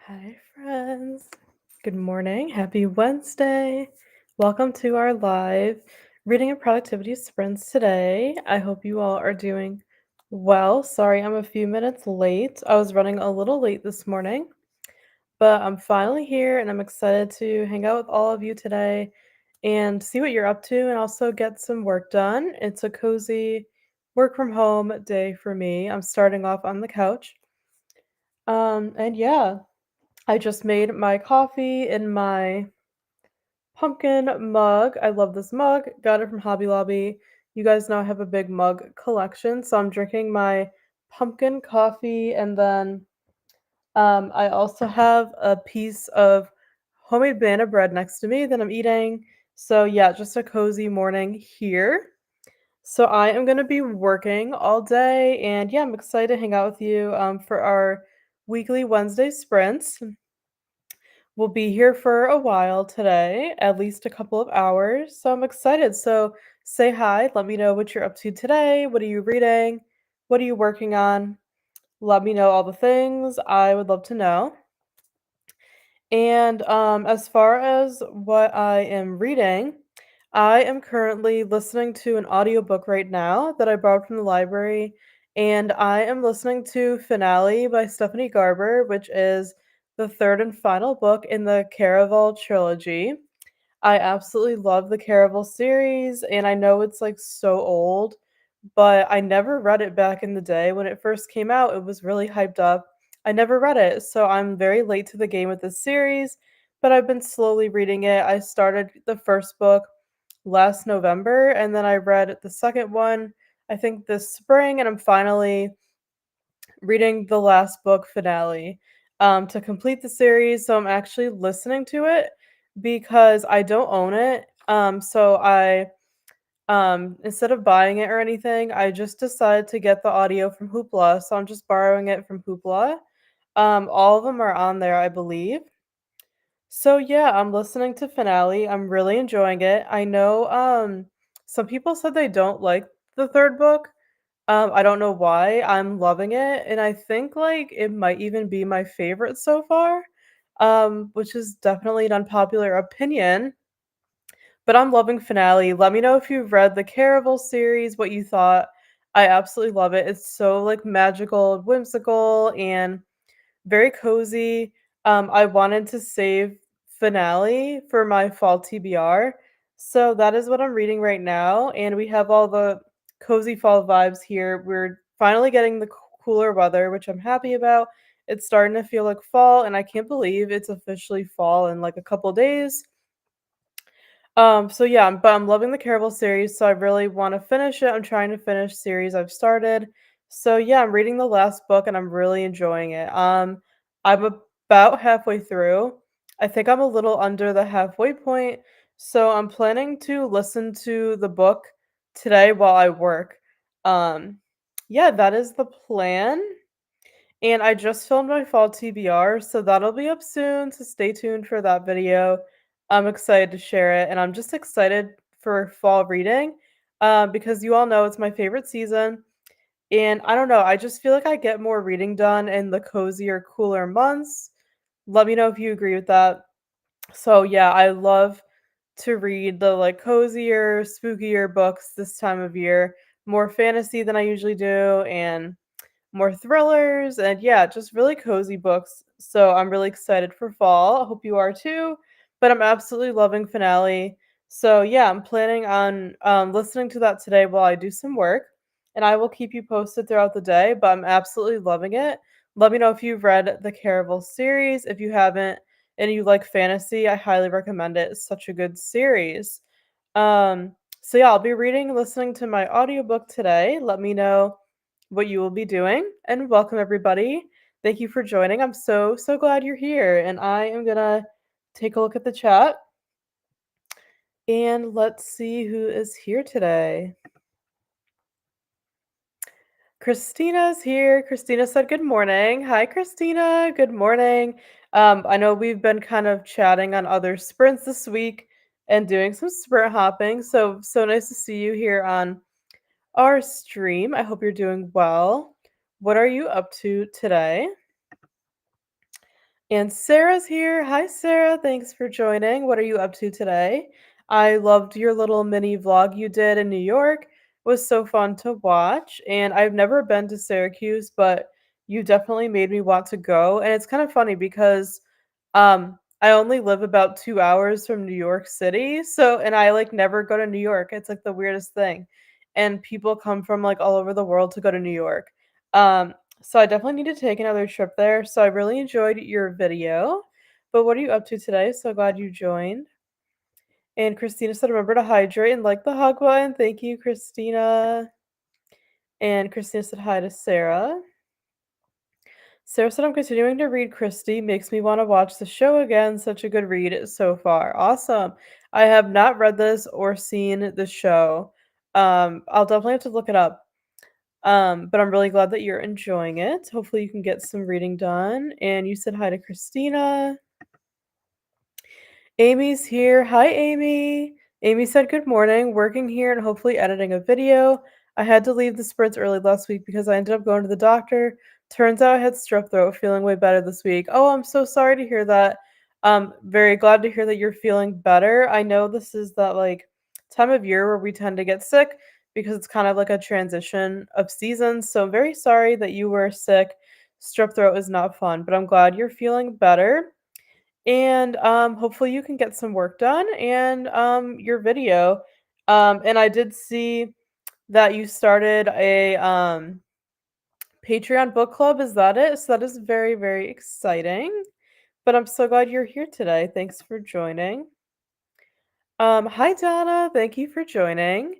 Hi, friends. Good morning. Happy Wednesday. Welcome to our live reading and productivity sprints today. I hope you all are doing well. Sorry, I'm a few minutes late. I was running a little late this morning, but I'm finally here and I'm excited to hang out with all of you today and see what you're up to and also get some work done. It's a cozy work from home day for me. I'm starting off on the couch. And yeah. I just made my coffee in my pumpkin mug. I love this mug. Got it from Hobby Lobby. You guys know I have a big mug collection, so I'm drinking my pumpkin coffee and then I also have a piece of homemade banana bread next to me that I'm eating. So yeah, just a cozy morning here. So I am going to be working all day and yeah, I'm excited to hang out with you for our weekly Wednesday sprints. We'll be here for a while today, at least a couple of hours. So I'm excited. So say hi. Let me know what you're up to today. What are you reading? What are you working on? Let me know all the things. I would love to know. And as far as what I am reading, I am currently listening to an audiobook right now that I borrowed from the library. And I am listening to Finale by Stephanie Garber, which is the third and final book in the Caraval trilogy. I absolutely love the Caraval series, and I know it's like so old, but I never read it back in the day. When it first came out, it was really hyped up. I never read it, so I'm very late to the game with this series, but I've been slowly reading it. I started the first book last November, and then I read the second one, I think this spring, and I'm finally reading the last book finale to complete the series. So I'm actually listening to it because I don't own it. So I instead of buying it or anything, I just decided to get the audio from Hoopla. So I'm just borrowing it from Hoopla. All of them are on there, I believe. So yeah, I'm listening to finale. I'm really enjoying it. I know some people said they don't like the third book. I don't know why. I'm loving it, and I think like it might even be my favorite so far. Which is definitely an unpopular opinion, but I'm loving finale. Let me know if you've read the Caraval series, what you thought. I absolutely love it. It's so like magical, and whimsical, and very cozy. I wanted to save finale for my fall TBR. So that is what I'm reading right now. And we have all the cozy fall vibes here. We're finally getting the cooler weather, which I'm happy about. It's starting to feel like fall, and I can't believe it's officially fall in like a couple days. So yeah, but I'm loving the Caraval series, so I really want to finish it. I'm trying to finish series I've started. So yeah, I'm reading the last book and I'm really enjoying it. I'm about halfway through. I think I'm a little under the halfway point, so I'm planning to listen to the book today while I work. Um, yeah, that is the plan. And I just filmed my fall TBR, so that'll be up soon, so stay tuned for that video. I'm excited to share it, and I'm just excited for fall reading because you all know it's my favorite season. And I don't know, I just feel like I get more reading done in the cozier, cooler months. Let me know if you agree with that. So yeah, I love to read the like cozier, spookier books this time of year, more fantasy than I usually do, and more thrillers and yeah, just really cozy books. So I'm really excited for fall. I hope you are too. But I'm absolutely loving finale. So yeah, I'm planning on listening to that today while I do some work. And I will keep you posted throughout the day, but I'm absolutely loving it. Let me know if you've read the Caraval series. If you haven't and you like fantasy, I highly recommend it. It's such a good series. So yeah, I'll be reading and listening to my audiobook today. Let me know what you will be doing. And welcome everybody. Thank you for joining. I'm so glad you're here. And I am gonna take a look at the chat and let's see who is here today. Christina's here. Christina said good morning. Hi, Christina. Good morning. I know we've been kind of chatting on other sprints this week and doing some sprint hopping. So nice to see you here on our stream. I hope you're doing well. What are you up to today? And Sarah's here. Hi, Sarah. Thanks for joining. What are you up to today? I loved your little mini vlog you did in New York. It was so fun to watch. And I've never been to Syracuse, but you definitely made me want to go. And it's kind of funny because I only live about 2 hours from New York City. So, and I like never go to New York. It's like the weirdest thing. And people come from like all over the world to go to New York. Um, so I definitely need to take another trip there. So I really enjoyed your video. But what are you up to today? So glad you joined. And Christina said, remember to hydrate and like the hug button. Thank you, Christina. And Christina said hi to Sarah. Sarah said, I'm continuing to read Christie. Makes me want to watch the show again. Such a good read so far. Awesome. I have not read this or seen the show. I'll definitely have to look it up. But I'm really glad that you're enjoying it. Hopefully you can get some reading done. And you said hi to Christina. Amy's here. Hi, Amy. Amy said good morning, working here and hopefully editing a video. I had to leave the sprints early last week because I ended up going to the doctor. Turns out I had strep throat, feeling way better this week. Oh, I'm so sorry to hear that. Very glad to hear that you're feeling better. I know this is that like time of year where we tend to get sick because it's kind of like a transition of seasons. So I'm very sorry that you were sick. Strep throat is not fun, but I'm glad you're feeling better. And hopefully you can get some work done and your video. And I did see that you started a Patreon book club. Is that it? So that is very, very exciting. But I'm so glad you're here today. Thanks for joining. Hi Donna, thank you for joining.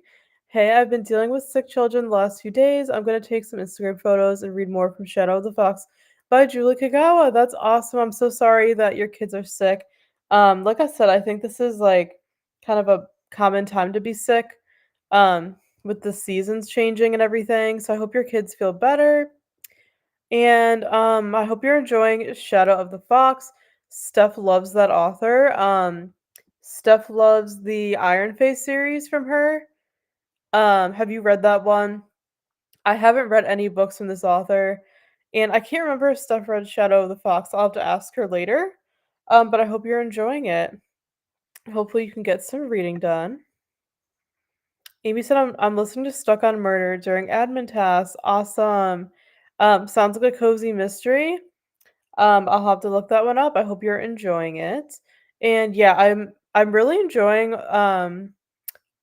Hey, I've been dealing with sick children the last few days. I'm gonna take some Instagram photos and read more from Shadow of the Fox by Julie Kagawa. That's awesome. I'm so sorry that your kids are sick. Like I said, I think this is like kind of a common time to be sick, with the seasons changing and everything. So I hope your kids feel better. And I hope you're enjoying Shadow of the Fox. Steph loves that author. Steph loves the Iron Face series from her. Have you read that one? I haven't read any books from this author, and I can't remember if Steph read Shadow of the Fox. I'll have to ask her later. But I hope you're enjoying it. Hopefully, you can get some reading done. Amy said, I'm listening to Stuck on Murder during admin tasks. Awesome. Sounds like a cozy mystery. I'll have to look that one up. I hope you're enjoying it. And yeah, I'm really enjoying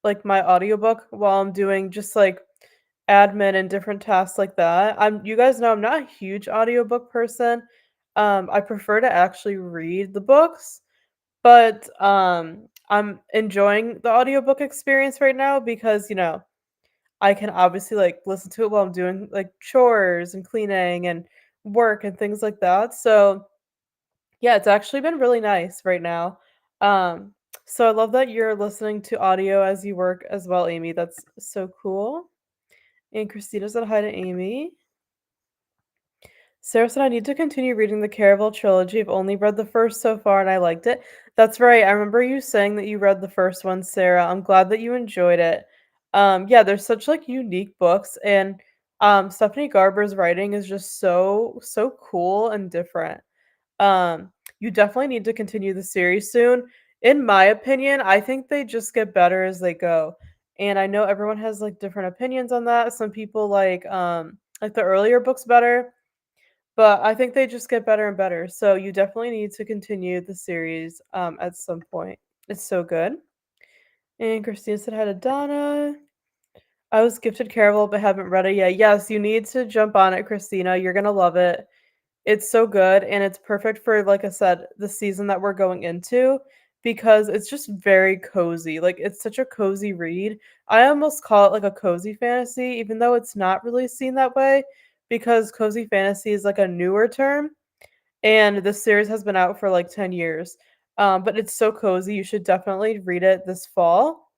like my audiobook while I'm doing just like admin and different tasks like that. You guys know I'm not a huge audiobook person. I prefer to actually read the books, but I'm enjoying the audiobook experience right now because, I can obviously like listen to it while I'm doing like chores and cleaning and work and things like that. So yeah, it's actually been really nice right now. Um, so I love that you're listening to audio as you work as well, Amy. That's so cool. And Christina said hi to Amy. Sarah said, I need to continue reading the Caraval trilogy. I've only read the first so far and I liked it. That's right. I remember you saying that you read the first one, Sarah. I'm glad that you enjoyed it. Yeah, there's such like unique books and Stephanie Garber's writing is just so cool and different. Um, you definitely need to continue the series soon. In my opinion, I think they just get better as they go. And I know everyone has like different opinions on that. Some people like the earlier books better, but I think they just get better and better. So you definitely need to continue the series at some point. It's so good. And Christina said hi to Donna. I was gifted Caraval but haven't read it yet. Yes, you need to jump on it, Christina. You're gonna love it. It's so good, and it's perfect for, like I said, the season that we're going into because it's just very cozy. Like, it's such a cozy read. I almost call it like a cozy fantasy, even though it's not really seen that way because cozy fantasy is like a newer term, and this series has been out for like 10 years. But it's so cozy. You should definitely read it this fall.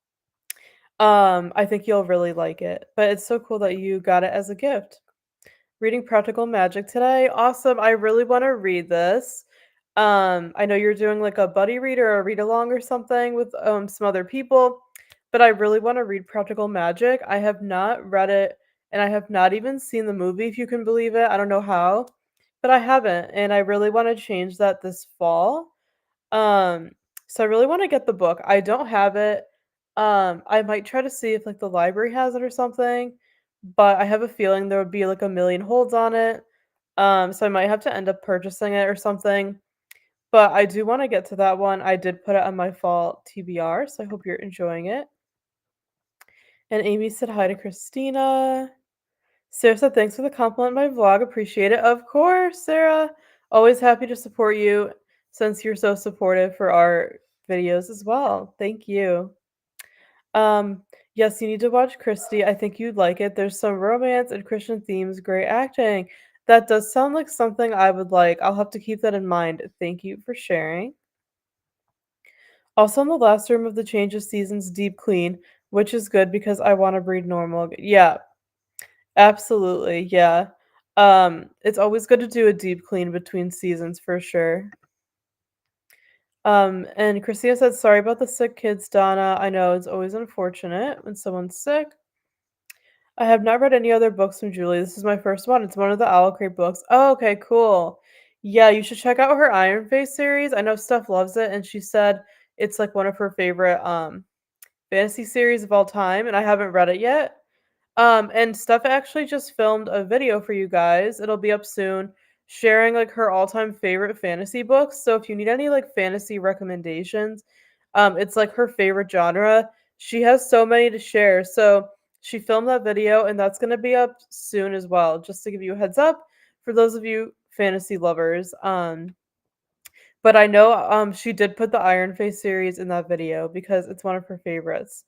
I think you'll really like it. But it's so cool that you got it as a gift. Reading Practical Magic today. Awesome. I really want to read this. I know you're doing like a buddy read or a read along or something with some other people, but I really want to read Practical Magic. I have not read it and I have not even seen the movie, if you can believe it. I don't know how, but I haven't, and I really wanna change that this fall. Um, so I really wanna get the book. I don't have it. I might try to see if, like, the library has it or something, but I have a feeling there would be, like, a million holds on it. So I might have to end up purchasing it or something, but I do wanna get to that one. I did put it on my fall TBR, so I hope you're enjoying it. And Amy said hi to Christina. Sarah said, "Thanks for the compliment on my vlog, appreciate it." Of course, Sarah. Always happy to support you since you're so supportive for our videos as well. Thank you. Um, yes, you need to watch Christy. I think you'd like it. There's some romance and Christian themes, great acting. That does sound like something I would like. I'll have to keep that in mind. Thank you for sharing. Also, in the last room of the change of seasons, deep clean, which is good because I want to breed normal. Yeah, absolutely, yeah. It's always good to do a deep clean between seasons for sure. And Christina said, "Sorry about the sick kids, Donna. I know it's always unfortunate when someone's sick." I have not read any other books from Julie. This is my first one. It's one of the Owl Crate books. Oh, okay, cool. Yeah, you should check out her Iron Face series. I know Steph loves it, and she said it's like one of her favorite fantasy series of all time, and I haven't read it yet. And Steph actually just filmed a video for you guys. It'll be up soon, sharing like her all-time favorite fantasy books. So if you need any like fantasy recommendations, it's like her favorite genre. She has so many to share. So she filmed that video, and that's gonna be up soon as well. Just to give you a heads up for those of you fantasy lovers. But I know she did put the Iron Face series in that video because it's one of her favorites.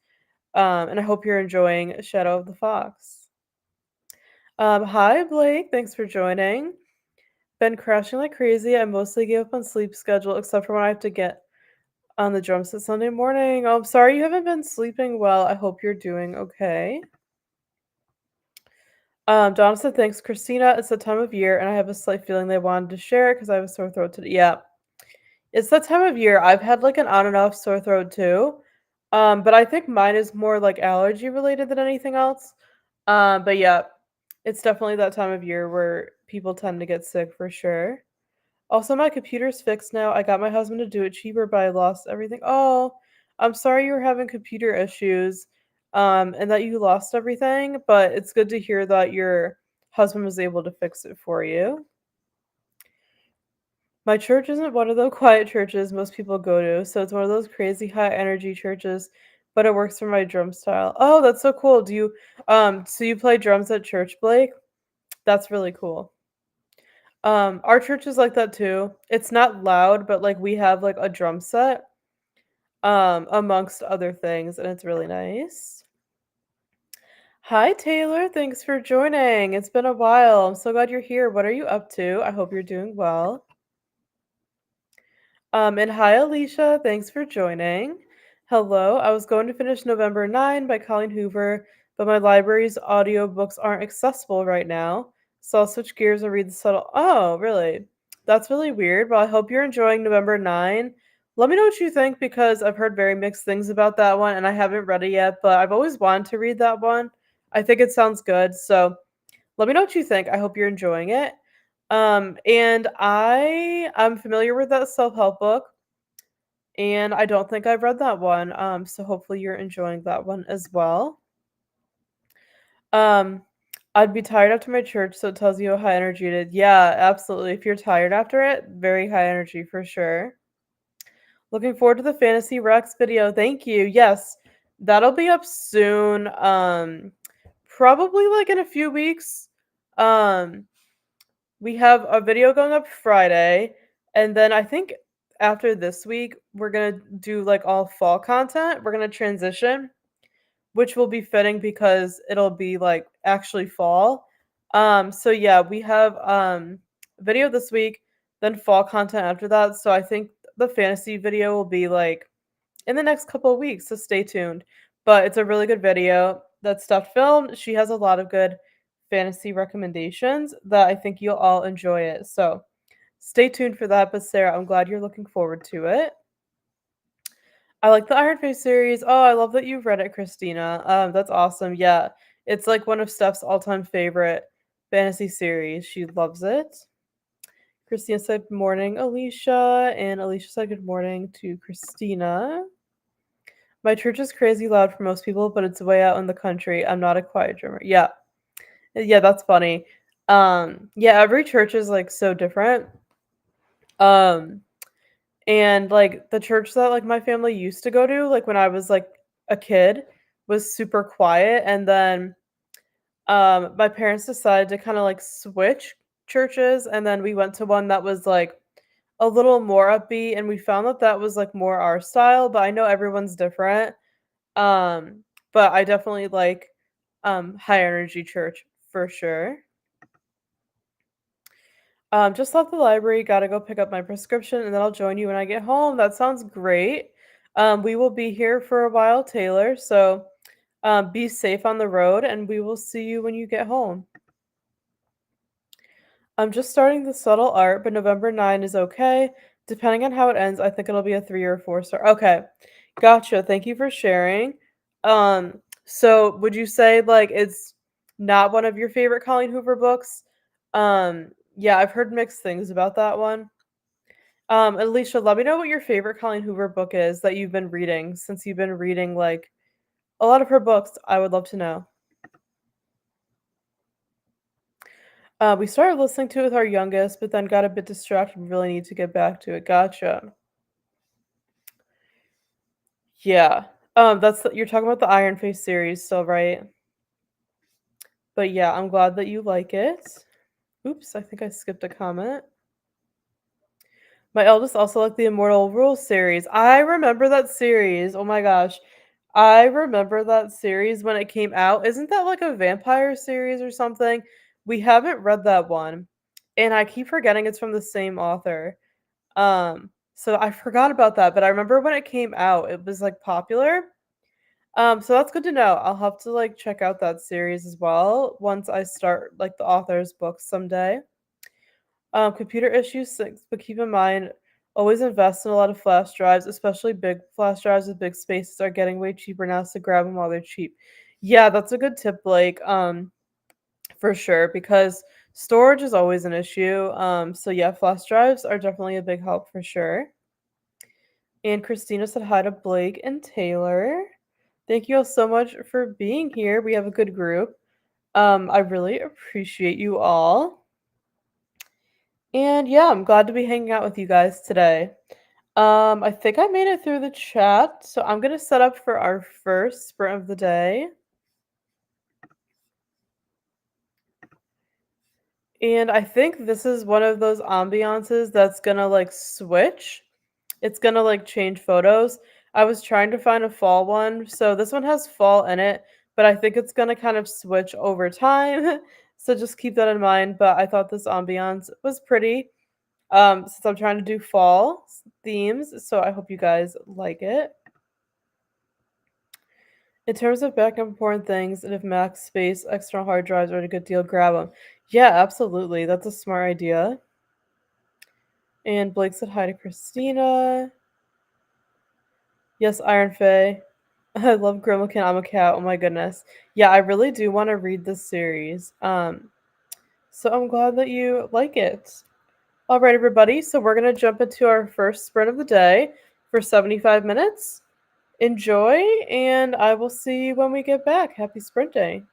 And I hope you're enjoying Shadow of the Fox. Hi Blake, thanks for joining. Been crashing like crazy. I mostly gave up on sleep schedule except for when I have to get on the drum set Sunday morning. Oh, I'm sorry you haven't been sleeping well. I hope you're doing okay. Donna said thanks, Christina. It's the time of year, and I have a slight feeling they wanted to share it because I have a sore throat today. Yeah, it's that time of year. I've had like an on and off sore throat too. But I think mine is more like allergy related than anything else. But yeah, it's definitely that time of year where people tend to get sick for sure. Also, my computer's fixed now. I got my husband to do it cheaper, but I lost everything. Oh, I'm sorry you were having computer issues, and that you lost everything, but it's good to hear that your husband was able to fix it for you. My church isn't one of the quiet churches most people go to, so it's one of those crazy high energy churches, but it works for my drum style. Oh, that's so cool. So you play drums at church, Blake? That's really cool. Our church is like that too. It's not loud, but like we have like a drum set, amongst other things, and it's really nice. Hi Taylor, thanks for joining. It's been a while. I'm so glad you're here. What are you up to? I hope you're doing well. And hi, Alicia. Thanks for joining. Hello. I was going to finish November 9 by Colleen Hoover, but my library's audiobooks aren't accessible right now. So I'll switch gears and read the subtle. Oh, really? That's really weird. Well, I hope you're enjoying November 9. Let me know what you think because I've heard very mixed things about that one and I haven't read it yet, but I've always wanted to read that one. I think it sounds good. So let me know what you think. I hope you're enjoying it. And I'm familiar with that self-help book, and I don't think I've read that one. So hopefully you're enjoying that one as well. Um, I'd be tired after my church, so it tells you how high energy it is. Yeah, absolutely. If you're tired after it, very high energy for sure. Looking forward to the Fantasy Rex video. Thank you. Yes, that'll be up soon. Probably like in a few weeks. Um, We have a video going up Friday, and then I think after this week, we're gonna do like all fall content. We're gonna transition, which will be fitting because it'll be like actually fall. So yeah, we have video this week, then fall content after that. So I think the fantasy video will be like in the next couple of weeks, so stay tuned. But it's a really good video that Steph filmed. She has a lot of good fantasy recommendations that I think you'll all enjoy it. So stay tuned for that. But Sarah, I'm glad you're looking forward to it. I like the Iron Fist series. Oh, I love that you've read it, Christina. That's awesome. Yeah, it's like one of Steph's all-time favorite fantasy series. She loves it. Christina said good morning, Alicia, and Alicia said good morning to Christina. My church is crazy loud for most people, but it's way out in the country. I'm not a quiet drummer. Yeah. Yeah, that's funny. Yeah, every church is like so different. Um, and like the church that like my family used to go to, like when I was like a kid, was super quiet. And then my parents decided to kind of like switch churches, and then we went to one that was like a little more upbeat, and we found that that was like more our style, but I know everyone's different. Um, but I definitely like high energy church for sure. Just left the library, gotta go pick up my prescription, and then I'll join you when I get home. That sounds great. We will be here for a while, Taylor, so be safe on the road, and we will see you when you get home. I'm just starting the subtle art, but November 9 is okay. Depending on how it ends, I think it'll be a 3 or 4 star. Okay. Gotcha. Thank you for sharing. So would you say like it's not one of your favorite Colleen Hoover books? Yeah, I've heard mixed things about that one. Alicia, let me know what your favorite Colleen Hoover book is that you've been reading since you've been reading like a lot of her books. I would love to know. We started listening to it with our youngest, but then got a bit distracted. We really need to get back to it. Gotcha. Yeah. You're talking about the Iron Face series still, right? But yeah, I'm glad that you like it. Oops, I think I skipped a comment. My eldest also liked the Immortal Rules series. I remember that series. Oh my gosh. I remember that series when it came out. Isn't that like a vampire series or something? We haven't read that one. And I keep forgetting it's from the same author. So I forgot about that, but I remember when it came out, it was like popular. So that's good to know. I'll have to like check out that series as well once I start like the author's books someday. Computer issues six, but keep in mind, always invest in a lot of flash drives, especially big flash drives with big spaces are getting way cheaper now, so grab them while they're cheap. Yeah, that's a good tip, Blake. For sure, because storage is always an issue. So yeah, flash drives are definitely a big help for sure. And Christina said hi to Blake and Taylor. Thank you all so much for being here. We have a good group. I really appreciate you all. And yeah, I'm glad to be hanging out with you guys today. I think I made it through the chat, so I'm gonna set up for our first sprint of the day. And I think this is one of those ambiances that's gonna like switch. It's gonna like change photos. I was trying to find a fall one, so this one has fall in it, but I think it's gonna kind of switch over time. So just keep that in mind. But I thought this ambiance was pretty. Since I'm trying to do fall themes, so I hope you guys like it. In terms of backup important things, and if max space, external hard drives are a good deal, grab them. Yeah, absolutely. That's a smart idea. And Blake said hi to Christina. Yes, Iron Fae. I love Grimmelkin. I'm a cat. Oh my goodness. Yeah, I really do want to read this series. So I'm glad that you like it. All right, everybody. So we're gonna jump into our first sprint of the day for 75 minutes. Enjoy, and I will see you when we get back. Happy sprint day.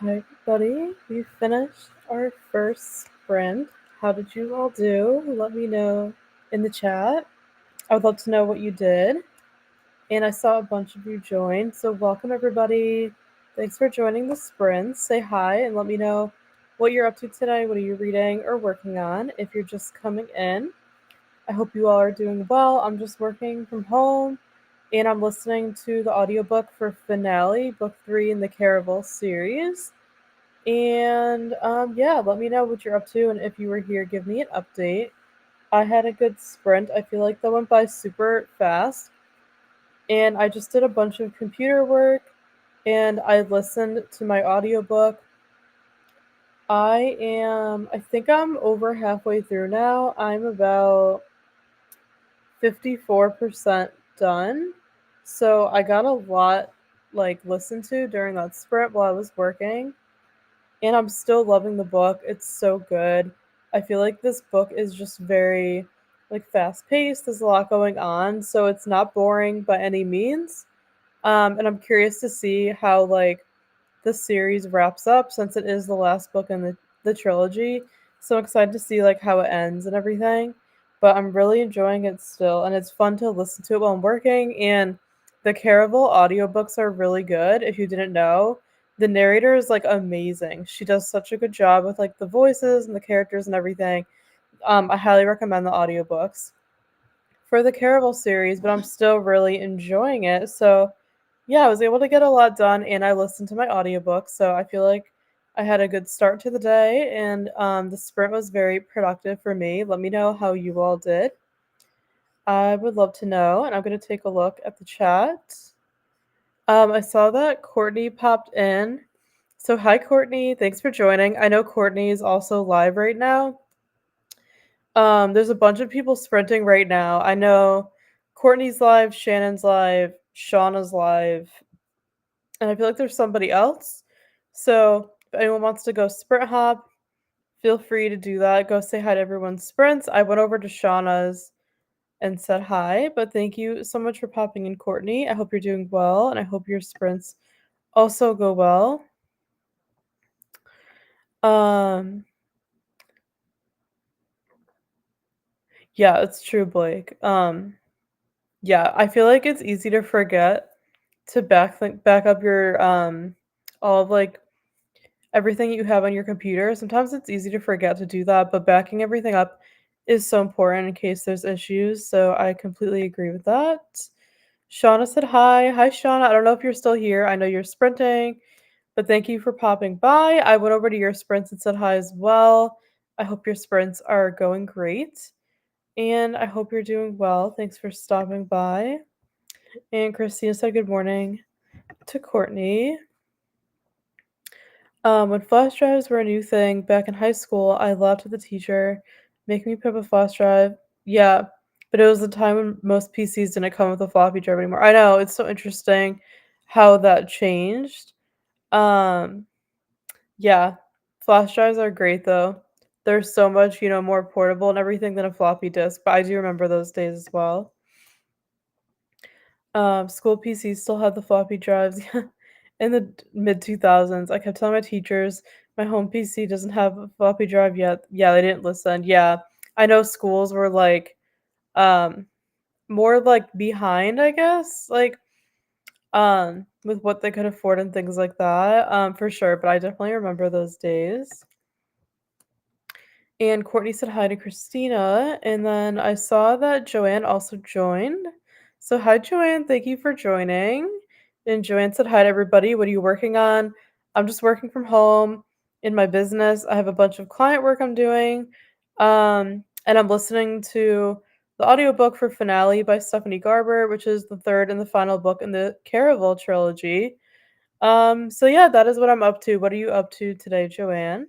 Hi, everybody. We finished our first sprint. How did you all do? Let me know in the chat. I would love to know what you did. And I saw a bunch of you join. So, welcome, everybody. Thanks for joining the sprint. Say hi and let me know what you're up to today. What are you reading or working on if you're just coming in? I hope you all are doing well. I'm just working from home and I'm listening to the audiobook for Finale, book 3 in the Caravel series. And yeah, let me know what you're up to. And if you were here, give me an update. I had a good sprint. I feel like that went by super fast. And I just did a bunch of computer work and I listened to my audiobook. I think I'm over halfway through now. I'm about 54% done. So I got a lot like listened to during that sprint while I was working. And I'm still loving the book. It's so good. I feel like this book is just very like fast paced. There's a lot going on, so it's not boring by any means. And I'm curious to see how like the series wraps up since it is the last book in the trilogy. So I'm excited to see like how it ends and everything. But I'm really enjoying it still, and it's fun to listen to it while I'm working. And the Caravel audiobooks are really good. If you didn't know, the narrator is like amazing. She does such a good job with like the voices and the characters and everything. I highly recommend the audiobooks for the Caravel series, but I'm still really enjoying it. So yeah, I was able to get a lot done and I listened to my audiobook, so I feel like I had a good start to the day and the sprint was very productive for me. Let me know how you all did. I would love to know, and I'm going to take a look at the chat. I saw that Courtney popped in. So hi Courtney, thanks for joining. I know Courtney is also live right now. There's a bunch of people sprinting right now. I know Courtney's live, Shannon's live, Shauna's live, and I feel like there's somebody else. So if anyone wants to go sprint hop, feel free to do that. Go say hi to everyone's sprints. I went over to Shauna's and said hi, but thank you so much for popping in, Courtney. I hope you're doing well, and I hope your sprints also go well. Um, yeah, it's true, Blake. Yeah, I feel like it's easy to forget to back up your all of like everything you have on your computer. Sometimes it's easy to forget to do that, but backing everything up is so important in case there's issues. So I completely agree with that. Shauna said hi. Hi, Shauna. I don't know if you're still here. I know you're sprinting, but thank you for popping by. I went over to your sprints and said hi as well. I hope your sprints are going great. And I hope you're doing well. Thanks for stopping by. And Christina said good morning to Courtney. When flash drives were a new thing back in high school, I laughed at the teacher making me put up a flash drive. Yeah, but it was the time when most PCs didn't come with a floppy drive anymore. I know, it's so interesting how that changed. Um, yeah, flash drives are great though. They're so much, more portable and everything than a floppy disk, but I do remember those days as well. School PCs still had the floppy drives. In the mid 2000s, I kept telling my teachers my home PC doesn't have a floppy drive yet. Yeah, they didn't listen. Yeah, I know schools were like um more like behind, I guess, like with what they could afford and things like that. For sure, but I definitely remember those days. And Courtney said hi to Christina, and then I saw that Joanne also joined. So hi Joanne, thank you for joining. And Joanne said hi to everybody. What are you working on? I'm just working from home in my business. I have a bunch of client work I'm doing. And I'm listening to the audiobook for Finale by Stephanie Garber, which is the third and the final book in the Caravel trilogy. So yeah, that is what I'm up to. What are you up to today, Joanne?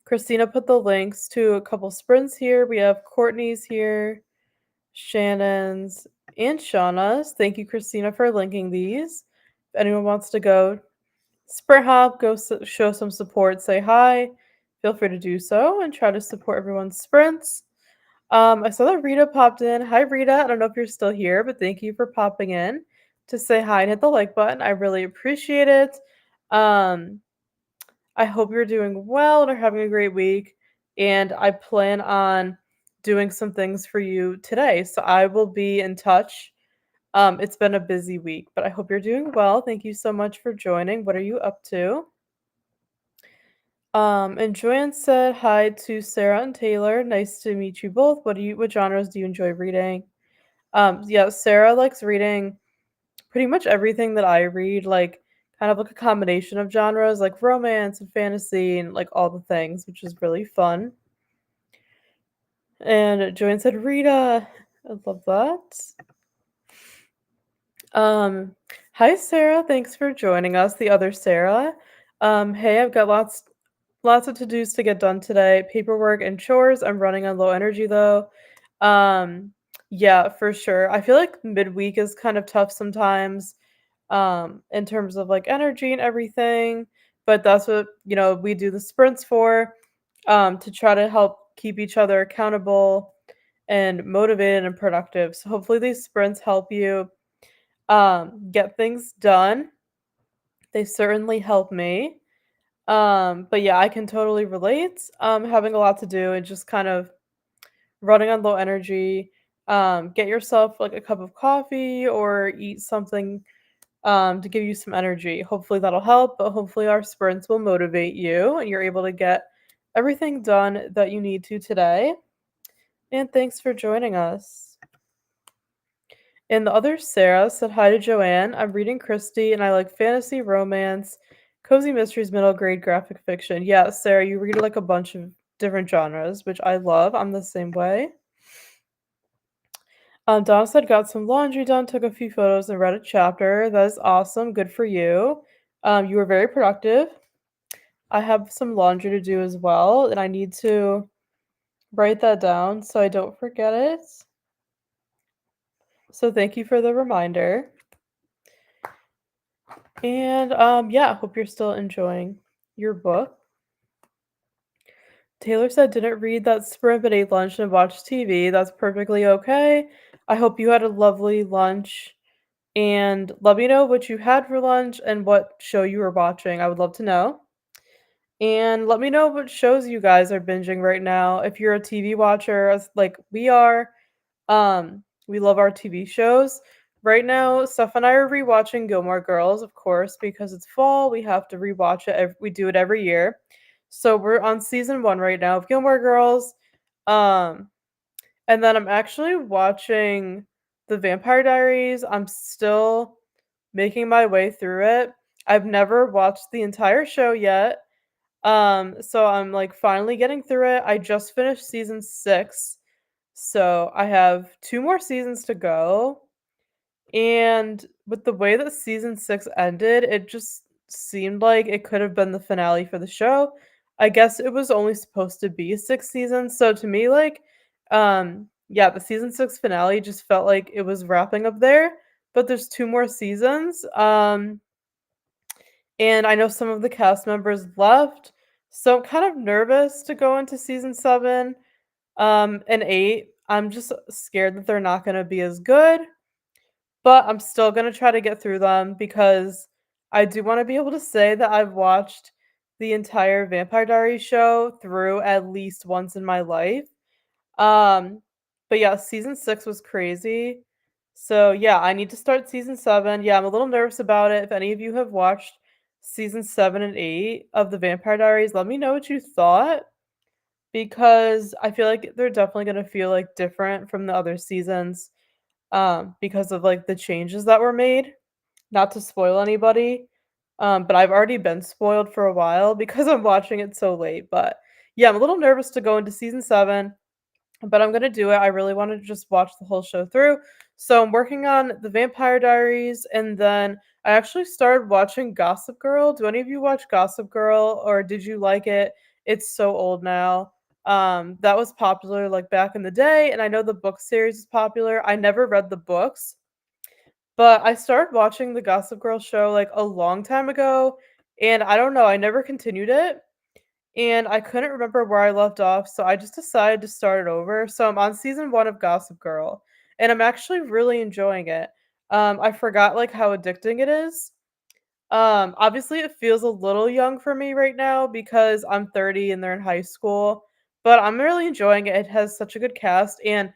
Christina put the links to a couple sprints here. We have Courtney's here, Shannon's, and Shauna's. Thank you, Christina, for linking these. If anyone wants to go sprint hop, go show some support, say hi. Feel free to do so and try to support everyone's sprints. I saw that Rita popped in. Hi, Rita. I don't know if you're still here, but thank you for popping in to say hi and hit the like button. I really appreciate it. Um, I hope you're doing well and are having a great week, and I plan on doing some things for you today, so I will be in touch. It's been a busy week, but I hope you're doing well. Thank you so much for joining. What are you up to? And Joanne said hi to Sarah and Taylor. Nice to meet you both. What genres do you enjoy reading? Yeah, Sarah likes reading pretty much everything that I read, like kind of like a combination of genres, like romance and fantasy and like all the things, which is really fun. And Joanne said, Rita, I love that. Um, Hi Sarah, thanks for joining us, the other Sarah. Hey, I've got lots of to-dos to get done today. Paperwork and chores. I'm running on low energy though. Um, yeah, for sure. I feel like midweek is kind of tough sometimes, in terms of like energy and everything. But that's what, we do the sprints for, to try to help keep each other accountable and motivated and productive. So hopefully these sprints help you get things done. They certainly help me. But yeah, I can totally relate. Having a lot to do and just kind of running on low energy. Get yourself like a cup of coffee or eat something to give you some energy. Hopefully that'll help, but hopefully our sprints will motivate you and you're able to get everything done that you need to today. And thanks for joining us. And the other Sarah said hi to Joanne. I'm reading Christie and I like fantasy, romance, cozy mysteries, middle grade graphic fiction. Yeah, Sarah, you read like a bunch of different genres, which I love. I'm the same way. Donna said got some laundry done, took a few photos, and read a chapter. That is awesome. Good for you. You were very productive. I have some laundry to do as well, and I need to write that down so I don't forget it. So thank you for the reminder. And yeah, hope you're still enjoying your book. Taylor said didn't read that sprint but ate lunch and watched TV. That's perfectly okay. I hope you had a lovely lunch. And let me know what you had for lunch and what show you were watching. I would love to know. And let me know what shows you guys are binging right now. If you're a TV watcher, as like we are, we love our TV shows. Right now, Steph and I are rewatching Gilmore Girls, of course, because it's fall. We have to rewatch it. We do it every year. So we're on season 1 right now of Gilmore Girls. Um, and then I'm actually watching The Vampire Diaries. I'm still making my way through it. I've never watched the entire show yet. So I'm like finally getting through it. I just finished season 6. So I have 2 more seasons to go. And with the way that season 6 ended, it just seemed like it could have been the finale for the show. I guess it was only supposed to be 6 seasons. So to me, like, yeah, the season 6 finale just felt like it was wrapping up there. But there's 2 more seasons. And I know some of the cast members left. So I'm kind of nervous to go into season 7 and 8. I'm just scared that they're not going to be as good, but I'm still going to try to get through them because I do want to be able to say that I've watched the entire Vampire Diaries show through at least once in my life. Um, but yeah, season 6 was crazy. So yeah, I need to start season 7. Yeah, I'm a little nervous about it. If any of you have watched season 7 and 8 of the Vampire Diaries, let me know what you thought because I feel like they're definitely gonna feel like different from the other seasons, because of like the changes that were made. Not to spoil anybody, but I've already been spoiled for a while because I'm watching it so late. But yeah, I'm a little nervous to go into season 7. But I'm gonna do it. I really wanted to just watch the whole show through. So I'm working on The Vampire Diaries, and then I actually started watching Gossip Girl. Do any of you watch Gossip Girl, or did you like it? It's so old now. That was popular like back in the day, and I know the book series is popular. I never read the books, but I started watching the Gossip Girl show like a long time ago, and I don't know, I never continued it and I couldn't remember where I left off, so I just decided to start it over. So I'm on season 1 of Gossip Girl, and I'm actually really enjoying it. I forgot like how addicting it is. Obviously it feels a little young for me right now because I'm 30 and they're in high school, but I'm really enjoying it. It has such a good cast, and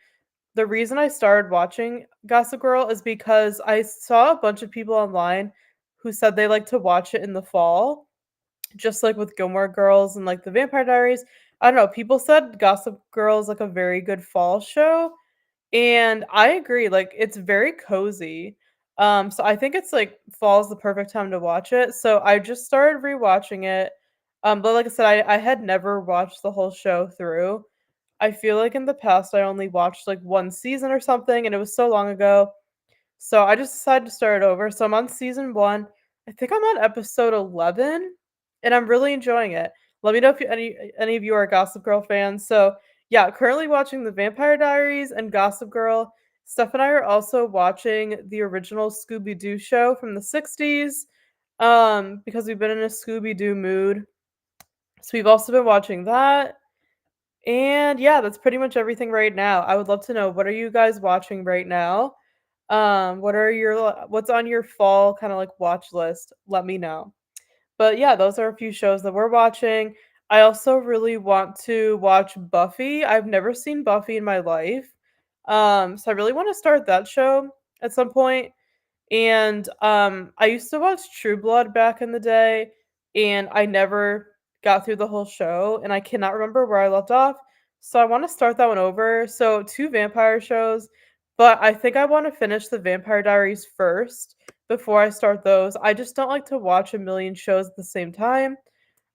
the reason I started watching Gossip Girl is because I saw a bunch of people online who said they like to watch it in the fall, just like with Gilmore Girls and like the Vampire Diaries. I don't know, people said Gossip Girl is like a very good fall show, and I agree, like, it's very cozy. So I think it's, like, fall's the perfect time to watch it, so I just started rewatching it, but like I said, I had never watched the whole show through. I feel like in the past, I only watched, like, 1 season or something, and it was so long ago, so I just decided to start over. So I'm on season 1. I think I'm on episode 11, and I'm really enjoying it. Let me know if any of you are Gossip Girl fans. So, yeah, currently watching The Vampire Diaries and Gossip Girl. Steph and I are also watching the original Scooby-Doo show from the 60s, because we've been in a Scooby-Doo mood. So we've also been watching that. And yeah, that's pretty much everything right now. I would love to know, what are you guys watching right now? What's on your fall kind of like watch list? Let me know. But yeah, those are a few shows that we're watching. I also really want to watch Buffy. I've never seen Buffy in my life. So I really want to start that show at some point. And, I used to watch True Blood back in the day, and I never got through the whole show, and I cannot remember where I left off, so I wanna start that one over. So, 2 vampire shows, but I think I wanna finish The Vampire Diaries first before I start those. I just don't like to watch a million shows at the same time.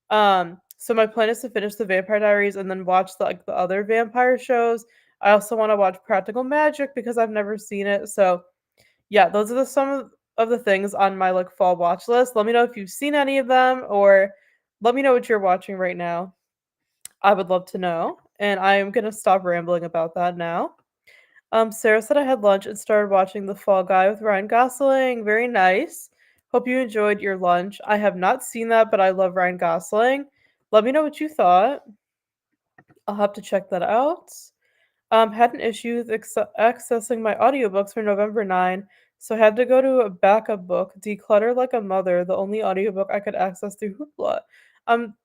So my plan is to finish The Vampire Diaries and then watch the other vampire shows. I also wanna watch Practical Magic because I've never seen it, so yeah, those are some of the things on my, like, fall watch list. Let me know if you've seen any of them, or let me know what you're watching right now. I would love to know, and I am gonna stop rambling about that now. Sarah said I had lunch and started watching The Fall Guy with Ryan Gosling. Very nice. Hope you enjoyed your lunch. I have not seen that, but I love Ryan Gosling. Let me know what you thought. I'll have to check that out. Had an issue with accessing my audiobooks for November 9, so I had to go to a backup book, Declutter Like a Mother, the only audiobook I could access through Hoopla.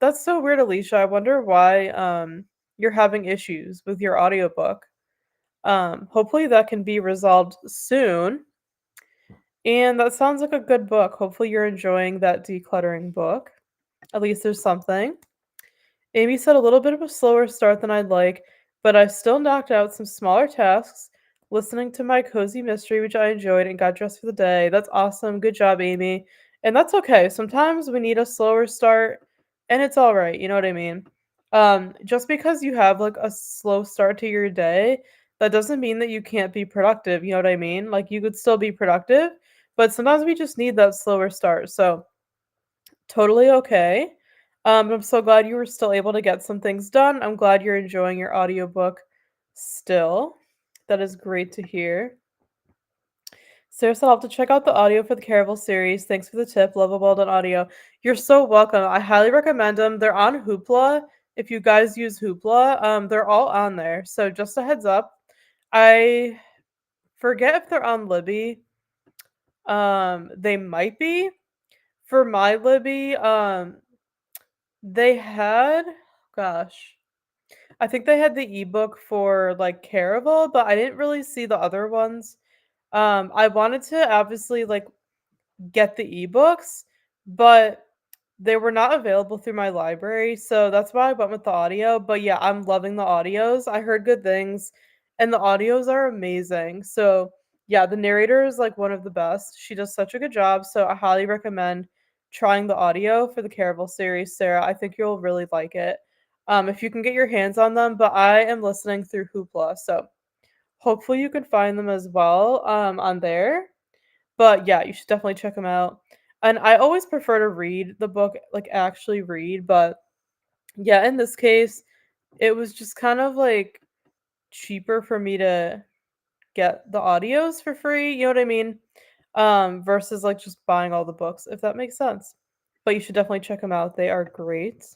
That's so weird, Alicia. I wonder why you're having issues with your audiobook. Hopefully that can be resolved soon. And that sounds like a good book. Hopefully you're enjoying that decluttering book. At least there's something. Amy said a little bit of a slower start than I'd like, but I still knocked out some smaller tasks, listening to my cozy mystery, which I enjoyed, and got dressed for the day. That's awesome. Good job, Amy. And that's okay. Sometimes we need a slower start, and it's all right. You know what I mean? Just because you have like a slow start to your day, that doesn't mean that you can't be productive. You know what I mean? Like you could still be productive, but sometimes we just need that slower start. So, totally okay. I'm so glad you were still able to get some things done. I'm glad you're enjoying your audiobook still. That is great to hear. Sarah said, I'll have to check out the audio for the Caravel series. Thanks for the tip. Love a well done audio. You're so welcome. I highly recommend them. They're on Hoopla. If you guys use Hoopla, they're all on there. So just a heads up. I forget if they're on Libby. They might be. For my Libby, they had, gosh, I think they had the ebook for like Caraval, but I didn't really see the other ones. I wanted to obviously like get the ebooks, but they were not available through my library, so that's why I went with the audio. But yeah, I'm loving the audios. I heard good things, and the audios are amazing. So yeah, the narrator is like one of the best. She does such a good job. So I highly recommend trying the audio for the Caravel series, Sarah. I think you'll really like it. If you can get your hands on them, but I am listening through Hoopla, so hopefully you can find them as well on there. But yeah, you should definitely check them out. And I always prefer to read the book, like actually read, but yeah, in this case, it was just kind of like cheaper for me to get the audios for free, you know what I mean? Versus like just buying all the books, if that makes sense. But you should definitely check them out. They are great.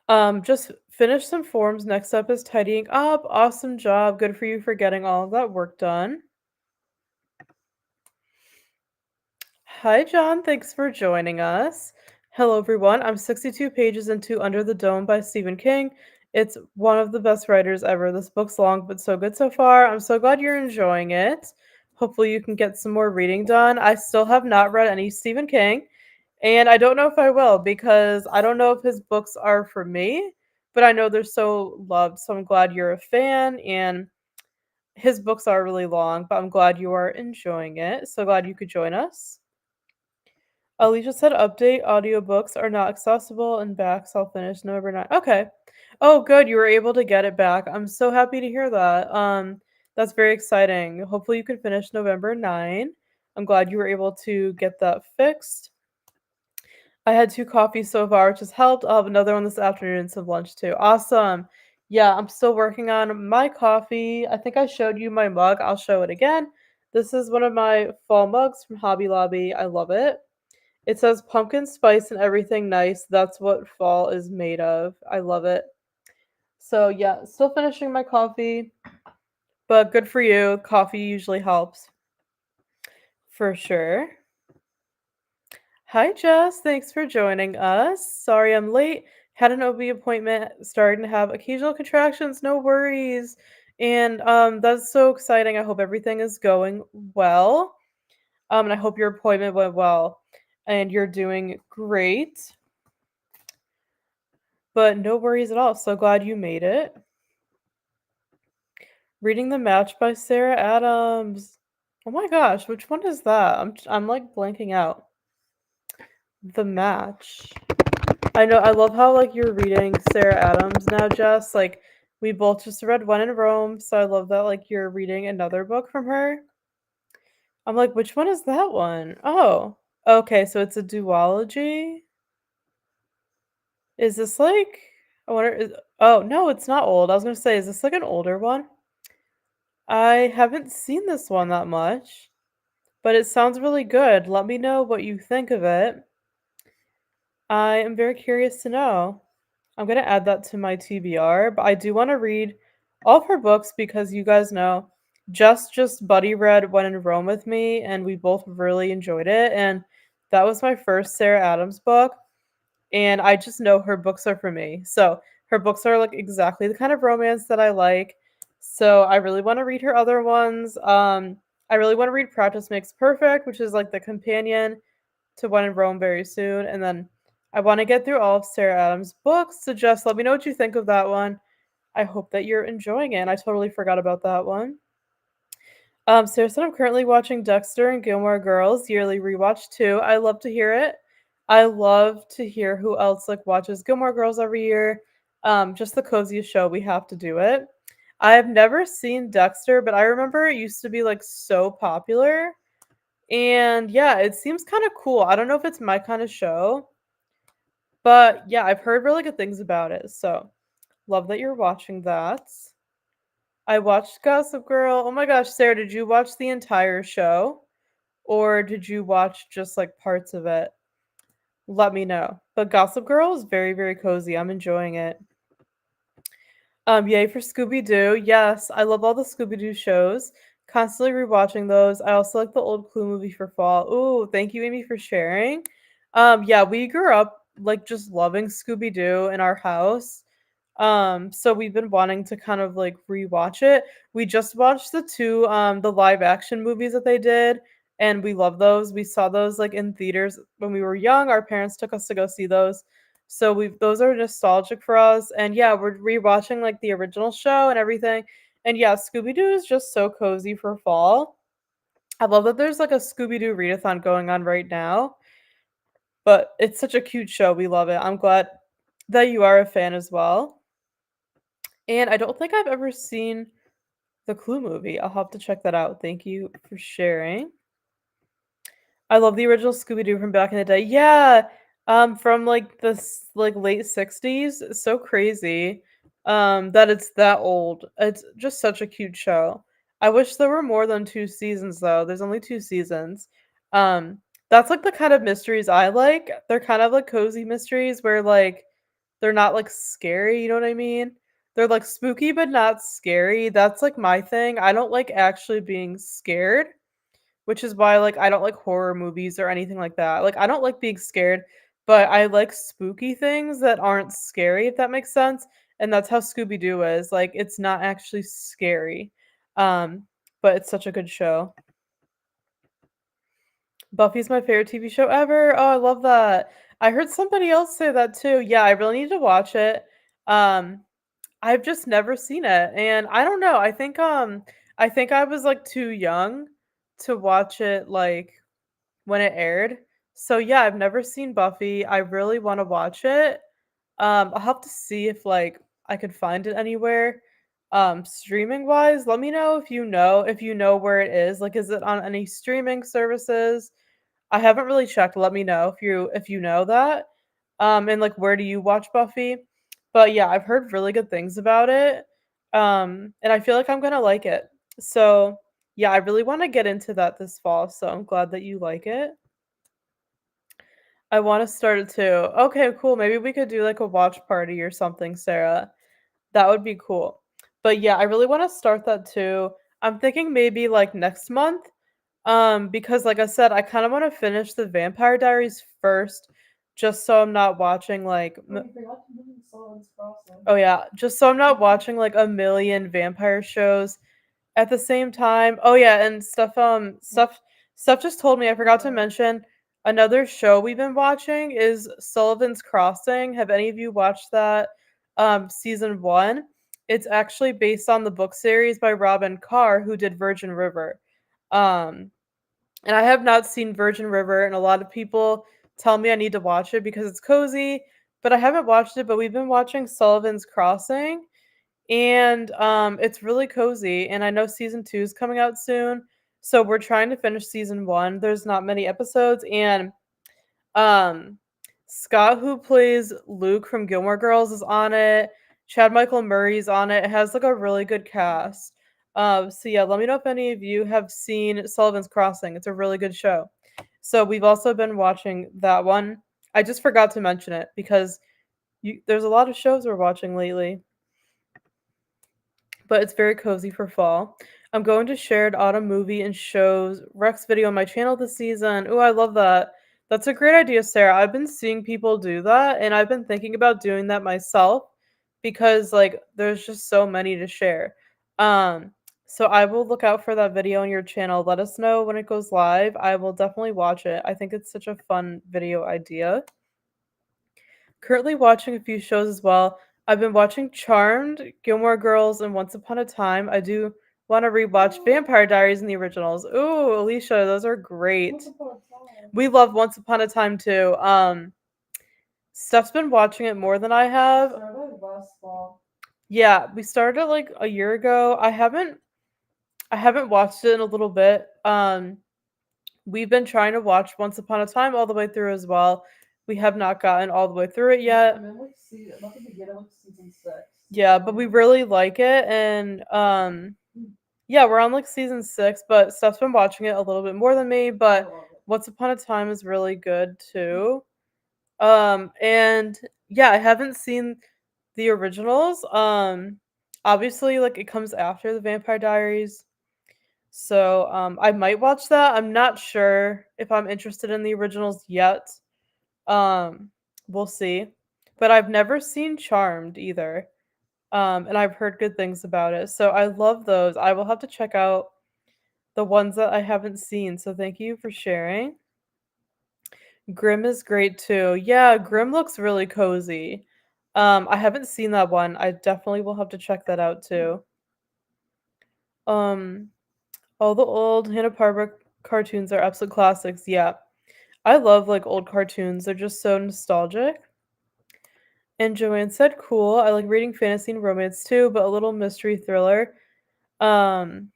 Just finished some forms. Next up is tidying up. Awesome job. Good for you for getting all of that work done. Hi, John. Thanks for joining us. Hello, everyone. I'm 62 pages into Under the Dome by Stephen King. It's one of the best writers ever. This book's long, but so good so far. I'm so glad you're enjoying it. Hopefully, you can get some more reading done. I still have not read any Stephen King, and I don't know if I will because I don't know if his books are for me, but I know they're so loved. So I'm glad you're a fan, and his books are really long, but I'm glad you are enjoying it. So glad you could join us. Alicia said update audiobooks are not accessible and backs I'll finish November 9. Okay. Oh, good. You were able to get it back. I'm so happy to hear that. That's very exciting. Hopefully you can finish November 9. I'm glad you were able to get that fixed. I had 2 coffees so far, which has helped. I'll have another one this afternoon and some lunch too. Awesome. Yeah, I'm still working on my coffee. I think I showed you my mug. I'll show it again. This is one of my fall mugs from Hobby Lobby. I love it. It says pumpkin spice and everything nice. That's what fall is made of. I love it. So yeah, still finishing my coffee, but good for you. Coffee usually helps. For sure. Hi Jess, thanks for joining us. Sorry I'm late. Had an OB appointment, starting to have occasional contractions, no worries. And that's so exciting. I hope everything is going well. And I hope your appointment went well and you're doing great. But no worries at all. So glad you made it. Reading The Match by Sarah Adams. Oh my gosh, which one is that? I'm like blanking out. The Match. I know I love how like you're reading Sarah Adams now, Jess. Like we both just read When in Rome, so I love that like you're reading another book from her. I'm like, which one is that one? Oh. Okay, so it's a duology. Is this like I wonder oh no, it's not old. I was gonna say, is this like an older one? I haven't seen this one that much, but it sounds really good. Let me know what you think of it. I am very curious to know. I'm going to add that to my TBR, but I do want to read all of her books because you guys know just buddy read When in Rome with me and we both really enjoyed it, and that was my first Sarah Adams book, and I just know her books are for me. So her books are like exactly the kind of romance that I like. So I really want to read her other ones. I really want to read Practice Makes Perfect, which is like the companion to When in Rome very soon. And then I want to get through all of Sarah Adams' books. So just let me know what you think of that one. I hope that you're enjoying it. And I totally forgot about that one. Sarah said I'm currently watching Dexter and Gilmore Girls yearly rewatch too. I love to hear it. I love to hear who else like watches Gilmore Girls every year. Just the coziest show. We have to do it. I have never seen Dexter, but I remember it used to be like so popular. And yeah, it seems kind of cool. I don't know if it's my kind of show, but yeah, I've heard really good things about it. So love that you're watching that. I watched Gossip Girl. Oh my gosh, Sarah, did you watch the entire show? Or did you watch just like parts of it? Let me know. But Gossip Girl is very, very cozy. I'm enjoying it. Yay for Scooby Doo. Yes, I love all the Scooby Doo shows. Constantly rewatching those. I also like the old Clue movie for fall. Ooh, thank you, Amy, for sharing. Yeah, we grew up like just loving Scooby Doo in our house. So we've been wanting to kind of like rewatch it. We just watched the live action movies that they did, and we love those. We saw those like in theaters when we were young. Our parents took us to go see those. So we've those are nostalgic for us. And yeah, we're rewatching like the original show and everything. And yeah, Scooby Doo is just so cozy for fall. I love that there's like a Scooby Doo readathon going on right now. But it's such a cute show. We love it. I'm glad that you are a fan as well. And I don't think I've ever seen the Clue movie. I'll have to check that out. Thank you for sharing. I love the original Scooby-Doo from back in the day. Yeah, from like like late 60s. So crazy that it's that old. It's just such a cute show. I wish there were more than 2 seasons though. There's only 2 seasons. Um that's like the kind of mysteries I like. They're kind of like cozy mysteries where like they're not like scary, you know what I mean? They're like spooky but not scary. That's like my thing. I don't like actually being scared. which is why, like, I don't like horror movies or anything like that. Like, I don't like being scared, but I like spooky things that aren't scary, if that makes sense, and that's how Scooby-Doo is. Like, it's not actually scary, um, but it's such a good show. Buffy's my favorite TV show ever. Oh, I love that. I heard somebody else say that too. Yeah, I really need to watch it. Um, I've just never seen it, and I don't know. I think I was like too young to watch it like when it aired. So yeah, I've never seen Buffy. I really want to watch it. I'll have to see if like I could find it anywhere. Streaming wise, let me know if you know where it is. Like, is it on any streaming services? I haven't really checked. Let me know if you know that. And like where do you watch Buffy? But yeah, I've heard really good things about it. And I feel like I'm gonna like it. So yeah, I really want to get into that this fall. So I'm glad that you like it. I want to start it too. Okay, cool. Maybe we could do like a watch party or something, Sarah. That would be cool. But yeah, I really want to start that too. I'm thinking maybe like next month. Because like I said, I kind of want to finish the Vampire Diaries first, just so I'm not watching like oh yeah, just so I'm not watching like a million vampire shows at the same time. Oh yeah, and stuff just told me I forgot to mention another show we've been watching is Sullivan's Crossing. Have any of you watched that season 1? It's actually based on the book series by Robin Carr who did Virgin River. Um and I have not seen Virgin River, and a lot of people tell me I need to watch it because it's cozy, but I haven't watched it, but we've been watching Sullivan's Crossing, and it's really cozy, and I know season 2 is coming out soon. So we're trying to finish season 1. There's not many episodes, and um, Scott, who plays Luke from Gilmore Girls, is on it. Chad Michael Murray's on it. It has like a really good cast. So yeah, let me know if any of you have seen Sullivan's Crossing. It's a really good show. So we've also been watching that one. I just forgot to mention it because there's a lot of shows we're watching lately, but it's very cozy for fall. I'm going to shared autumn movie and shows Rex video on my channel this season. Ooh, I love that. That's a great idea, Sarah. I've been seeing people do that, and I've been thinking about doing that myself because like there's just so many to share. Um, so I will look out for that video on your channel. Let us know when it goes live. I will definitely watch it. I think it's such a fun video idea. Currently watching a few shows as well. I've been watching Charmed, Gilmore Girls, and Once Upon a Time. I do want to rewatch Vampire Diaries and the originals. Ooh, Alicia, those are great. We love Once Upon a Time too. Steph's been watching it more than I have. Yeah, we started like a year ago. I haven't watched it in a little bit. We've been trying to watch Once Upon a Time all the way through as well. We have not gotten all the way through it yet. I'm in like about to begin like season 6. Yeah, but we really like it, and yeah, we're on like season 6, but Steph's been watching it a little bit more than me, but Once Upon a Time is really good too. And yeah, I haven't seen the originals. Obviously like it comes after the Vampire Diaries. So, I might watch that. I'm not sure if I'm interested in the originals yet. Um, we'll see. But I've never seen Charmed either. And I've heard good things about it. So I love those. I will have to check out the ones that I haven't seen. So thank you for sharing. Grimm is great too. Yeah, Grimm looks really cozy. I haven't seen that one. I definitely will have to check that out too. Um, all the old Hanna-Barbera cartoons are absolute classics. Yeah. I love like old cartoons. They're just so nostalgic. And Joanne said, "Cool. I like reading fantasy and romance too, but a little mystery thriller." Um,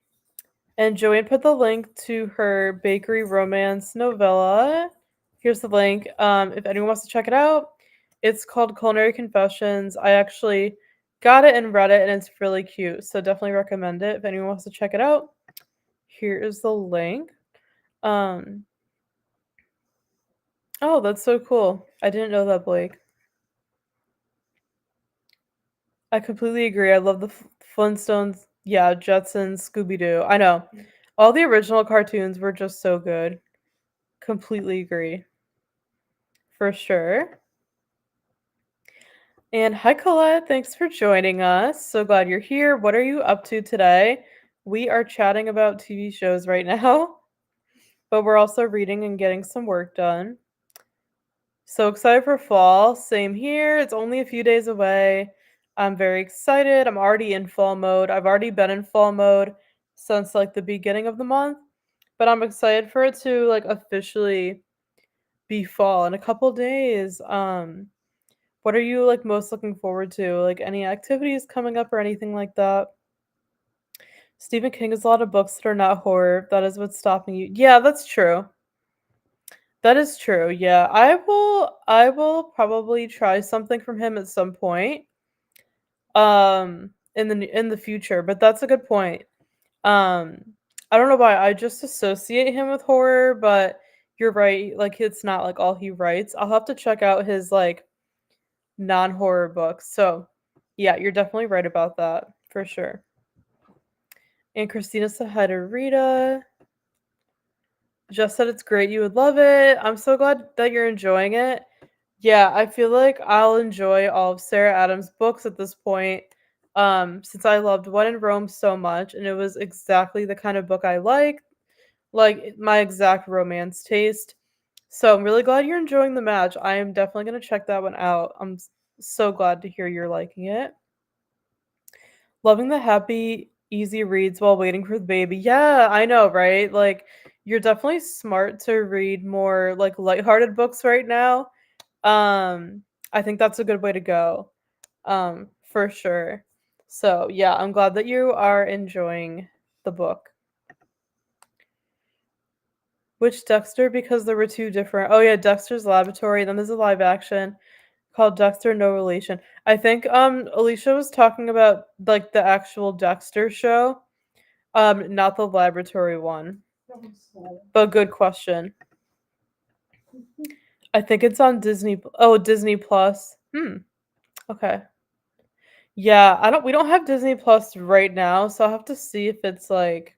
and Joanne put the link to her bakery romance novella. Here's the link. If anyone wants to check it out, it's called Culinary Confessions. I actually got it and read it, and it's really cute. So definitely recommend it if anyone wants to check it out. Here is the link. Um, oh, that's so cool. I didn't know that, Blake. I completely agree. I love the Flintstones. Yeah, Jetsons, Scooby Doo. I know. All the original cartoons were just so good. Completely agree. For sure. And hi, Colette. Thanks for joining us. So glad you're here. What are you up to today? We are chatting about TV shows right now, but we're also reading and getting some work done. So excited for fall. Same here. It's only a few days away. I'm very excited. I'm already in fall mode. I've already been in fall mode since like the beginning of the month, but I'm excited for it to like officially be fall in a couple days. What are you like most looking forward to? Like any activities coming up or anything like that? Stephen King has a lot of books that are not horror. That is what's stopping you. Yeah, that's true. That is true. Yeah. I will probably try something from him at some point in the future, but that's a good point. Um I don't know why I just associate him with horror, but you're right. Like it's not like all he writes. I'll have to check out his like non-horror books. So, yeah, you're definitely right about that for sure. And Christina said hi to Rita. Just said it's great. You would love it. I'm so glad that you're enjoying it. Yeah, I feel like I'll enjoy all of Sarah Adams' books at this point. Since I loved When in Rome so much, and it was exactly the kind of book I like my exact romance taste. So I'm really glad you're enjoying the match. I am definitely gonna check that one out. So glad to hear you're liking it. Loving the happy, easy reads while waiting for the baby. Yeah, I know, right? Like, you're definitely smart to read more like lighthearted books right now. I think that's a good way to go. For sure. So, yeah, I'm glad that you are enjoying the book. Which Dexter? Because there were two different. Oh yeah, Dexter's Laboratory. Then there's a live action called Dexter No Relation. I think Alicia was talking about like the actual Dexter show. Not the laboratory one. But good question. I think it's on Disney. Oh, Disney Plus. Okay. Yeah, I don't we don't have Disney Plus right now, so I'll have to see if it's like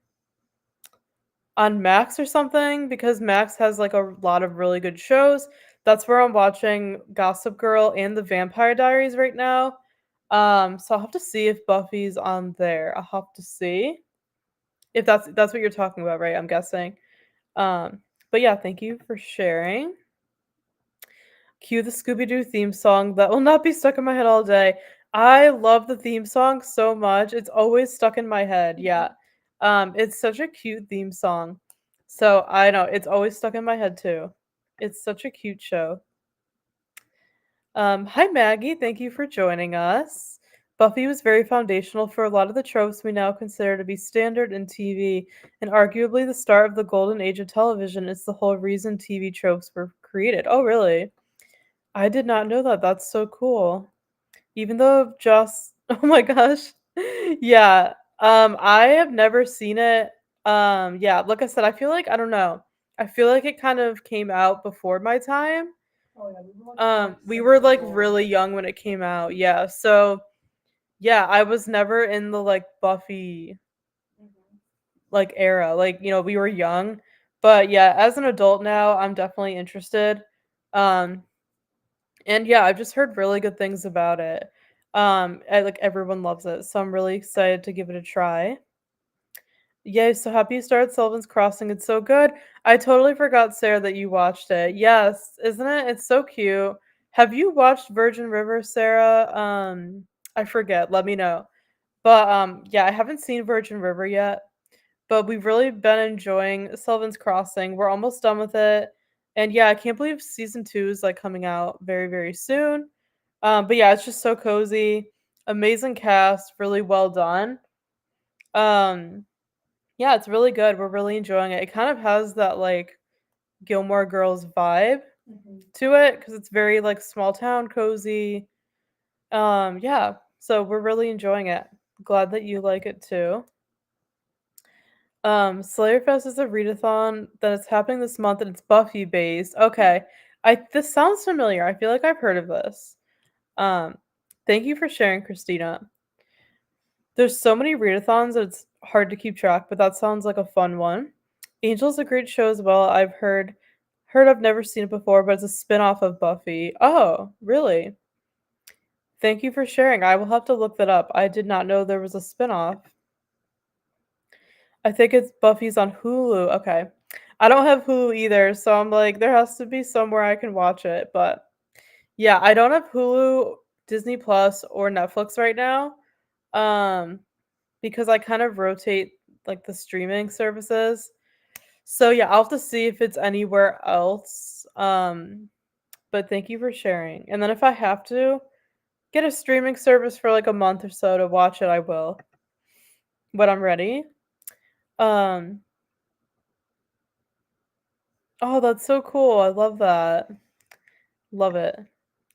on Max or something because Max has like a lot of really good shows. That's where I'm watching Gossip Girl and The Vampire Diaries right now. So I'll have to see if Buffy's on there. I'll have to see if that's what you're talking about, right? I'm guessing. Um, but yeah, thank you for sharing. Cue the Scooby Doo theme song that will not be stuck in my head all day. I love the theme song so much. It's always stuck in my head. Yeah. It's such a cute theme song. So I know it's always stuck in my head too. It's such a cute show. Hi Maggie, thank you for joining us. Buffy was very foundational for a lot of the tropes we now consider to be standard in TV, and arguably the start of the golden age of television. It's the whole reason TV tropes were created. Oh, really? I did not know that. That's so cool. Even though just oh my gosh. Yeah. I have never seen it. Yeah, like I said, I feel like I don't know. I feel like it kind of came out before my time. We were like really young when it came out. Yeah. So, yeah, I was never in the like Buffy like era. Like, we were young. But yeah, as an adult now, I'm definitely interested. Um And yeah, I've just heard really good things about it. Like everyone loves it, so I'm really excited to give it a try. Yay, so happy you started Sylvan's Crossing. It's so good. I totally forgot, Sarah, that you watched it. Yes, isn't it? It's so cute. Have you watched Virgin River, Sarah? I forget. Let me know. But yeah, I haven't seen Virgin River yet, but we've really been enjoying Sylvan's Crossing. We're almost done with it. And yeah, I can't believe season 2 is like coming out very, very soon. But yeah, it's just so cozy. Amazing cast, really well done. Um, yeah, it's really good. We're really enjoying it. It kind of has that like Gilmore Girls vibe to it because it's very like small town cozy. Yeah, so we're really enjoying it. Glad that you like it too. Slayerfest is a readathon that is happening this month and it's Buffy based. Okay. This sounds familiar. I feel like I've heard of this. Um, Thank you for sharing, Christina. There's so many readathons, it's hard to keep track, but that sounds like a fun one. Angel's a great show as well. I've never seen it before, but it's a spin-off of Buffy. Oh, really? Thank you for sharing. I will have to look that up. I did not know there was a spin-off. I think it's Buffy's on Hulu. Okay. I don't have Hulu either, so I'm like, there has to be somewhere I can watch it. But yeah, I don't have Hulu, Disney Plus, or Netflix right now. Um, because I kind of rotate like the streaming services. So yeah, I'll have to see if it's anywhere else. But thank you for sharing. And then if I have to get a streaming service for like a month or so to watch it, I will when I'm ready. Um, oh, that's so cool. I love that. Love it.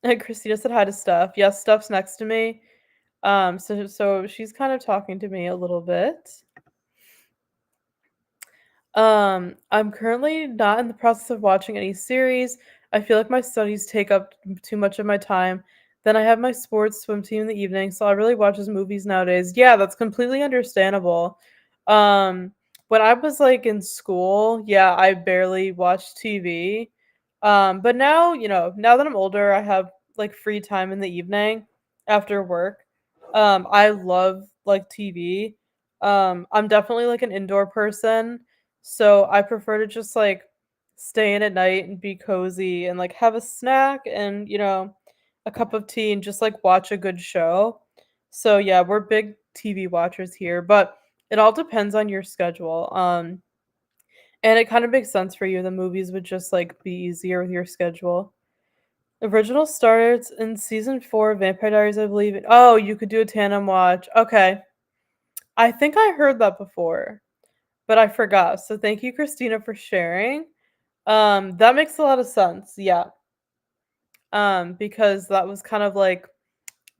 And Christina said hi to Steph. Yes, Steph's next to me. So she's kind of talking to me a little bit. I'm currently not in the process of watching any series. I feel like my studies take up too much of my time. Then I have my sports swim team in the evening, so I really watch his movies nowadays. Yeah, that's completely understandable. Um, when I was like in school, yeah, I barely watched TV. But now, now that I'm older, I have like free time in the evening after work. I love like TV. I'm definitely like an indoor person, so I prefer to just like stay in at night and be cozy and like have a snack and, a cup of tea and just like watch a good show. So yeah, we're big TV watchers here, but it all depends on your schedule. And it kind of makes sense for you. The movies would just like be easier with your schedule. Original starts in season 4 of Vampire Diaries, I believe. Oh, you could do a tandem watch. Okay. I think I heard that before, but I forgot. So thank you, Christina, for sharing. That makes a lot of sense. Yeah. Because that was kind of like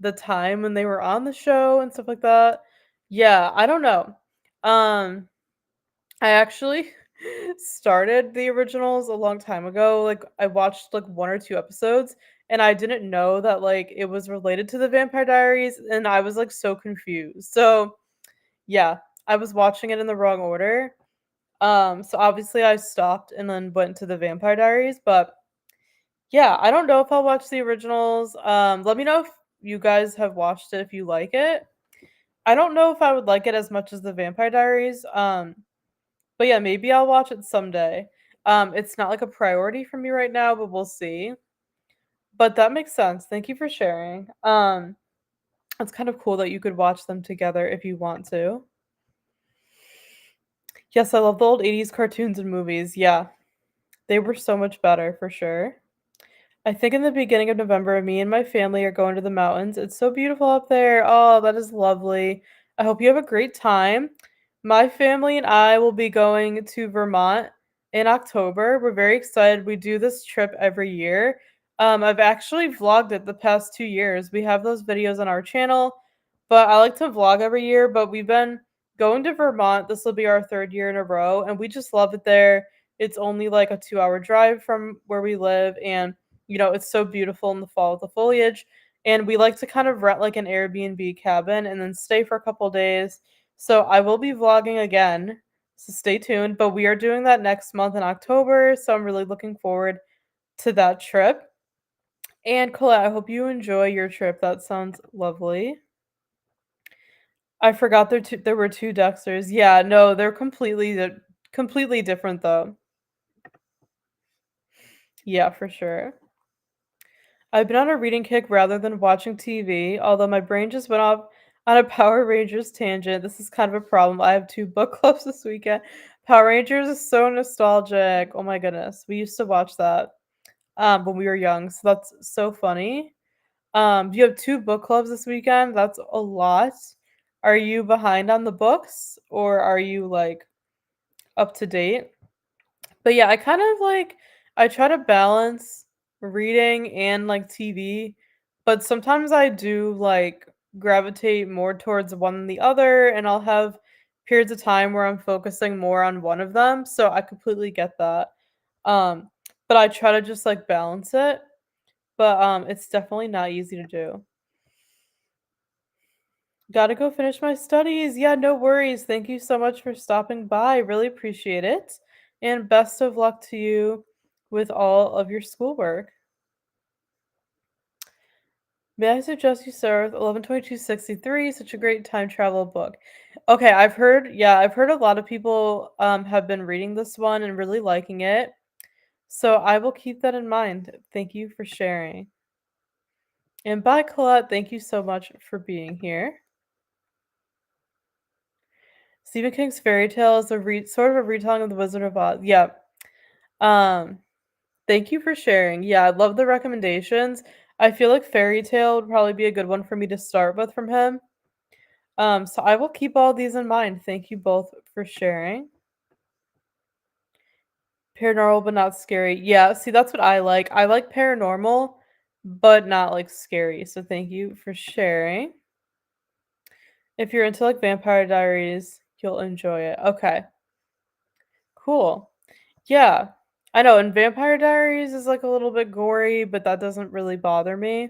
the time when they were on the show and stuff like that. Yeah, I don't know. Um, I actually started the originals a long time ago. Like I watched like one or two episodes and I didn't know that like it was related to the Vampire Diaries and I was like so confused. So, yeah, I was watching it in the wrong order. So obviously I stopped and then went to the Vampire Diaries, but yeah, I don't know if I'll watch the originals. Let me know if you guys have watched it if you like it. I don't know if I would like it as much as the Vampire Diaries. But yeah, maybe I'll watch it someday. It's not like a priority for me right now, but we'll see. But that makes sense. Thank you for sharing. It's kind of cool that you could watch them together if you want to. Yes, I love the old 80s cartoons and movies. Yeah, they were so much better for sure. I think in the beginning of November, me and my family are going to the mountains. It's so beautiful up there. Oh, that is lovely. I hope you have a great time. My family and I will be going to Vermont in October. We're very excited. We do this trip every year. I've actually vlogged it the past 2 years. We have those videos on our channel, but I like to vlog every year. But we've been going to Vermont. This will be our third year in a row, and we just love it there. It's only like a 2-hour drive from where we live, and it's so beautiful in the fall with the foliage. And we like to kind of rent like an Airbnb cabin and then stay for a couple days. So I will be vlogging again. So stay tuned. But we are doing that next month in October. So I'm really looking forward to that trip. And Colette, I hope you enjoy your trip. That sounds lovely. I forgot there were two Dexters. Yeah, no, they're completely different though. Yeah, for sure. I've been on a reading kick rather than watching TV, although my brain just went off on a Power Rangers tangent. This is kind of a problem. I have two book clubs this weekend. Power Rangers is so nostalgic. Oh my goodness. We used to watch that when we were young, so that's so funny. You have two book clubs this weekend. That's a lot. Are you behind on the books or are you like up to date? But yeah, I kind of like I try to balance reading and like TV, but sometimes I do like gravitate more towards one than the other, and I'll have periods of time where I'm focusing more on one of them. So I completely get that. Um, but I try to just like balance it, but it's definitely not easy to do. Gotta go finish my studies. Yeah, no worries. Thank you so much for stopping by. Really appreciate it. And best of luck to you with all of your schoolwork. May I suggest you start with 11/22/63, such a great time travel book. Okay, I've heard a lot of people have been reading this one and really liking it. So I will keep that in mind. Thank you for sharing. And bye, Colette. Thank you so much for being here. Stephen King's fairy tale is sort of a retelling of The Wizard of Oz. Yep. Um, Thank you for sharing. Yeah, I love the recommendations. I feel like fairy tale would probably be a good one for me to start with from him. So I will keep all these in mind. Thank you both for sharing. Paranormal but not scary. Yeah, see that's what I like. I like paranormal but not like scary. So thank you for sharing. If you're into like Vampire Diaries, you'll enjoy it. Okay. Cool. Yeah. I know, and Vampire Diaries is like a little bit gory, but that doesn't really bother me.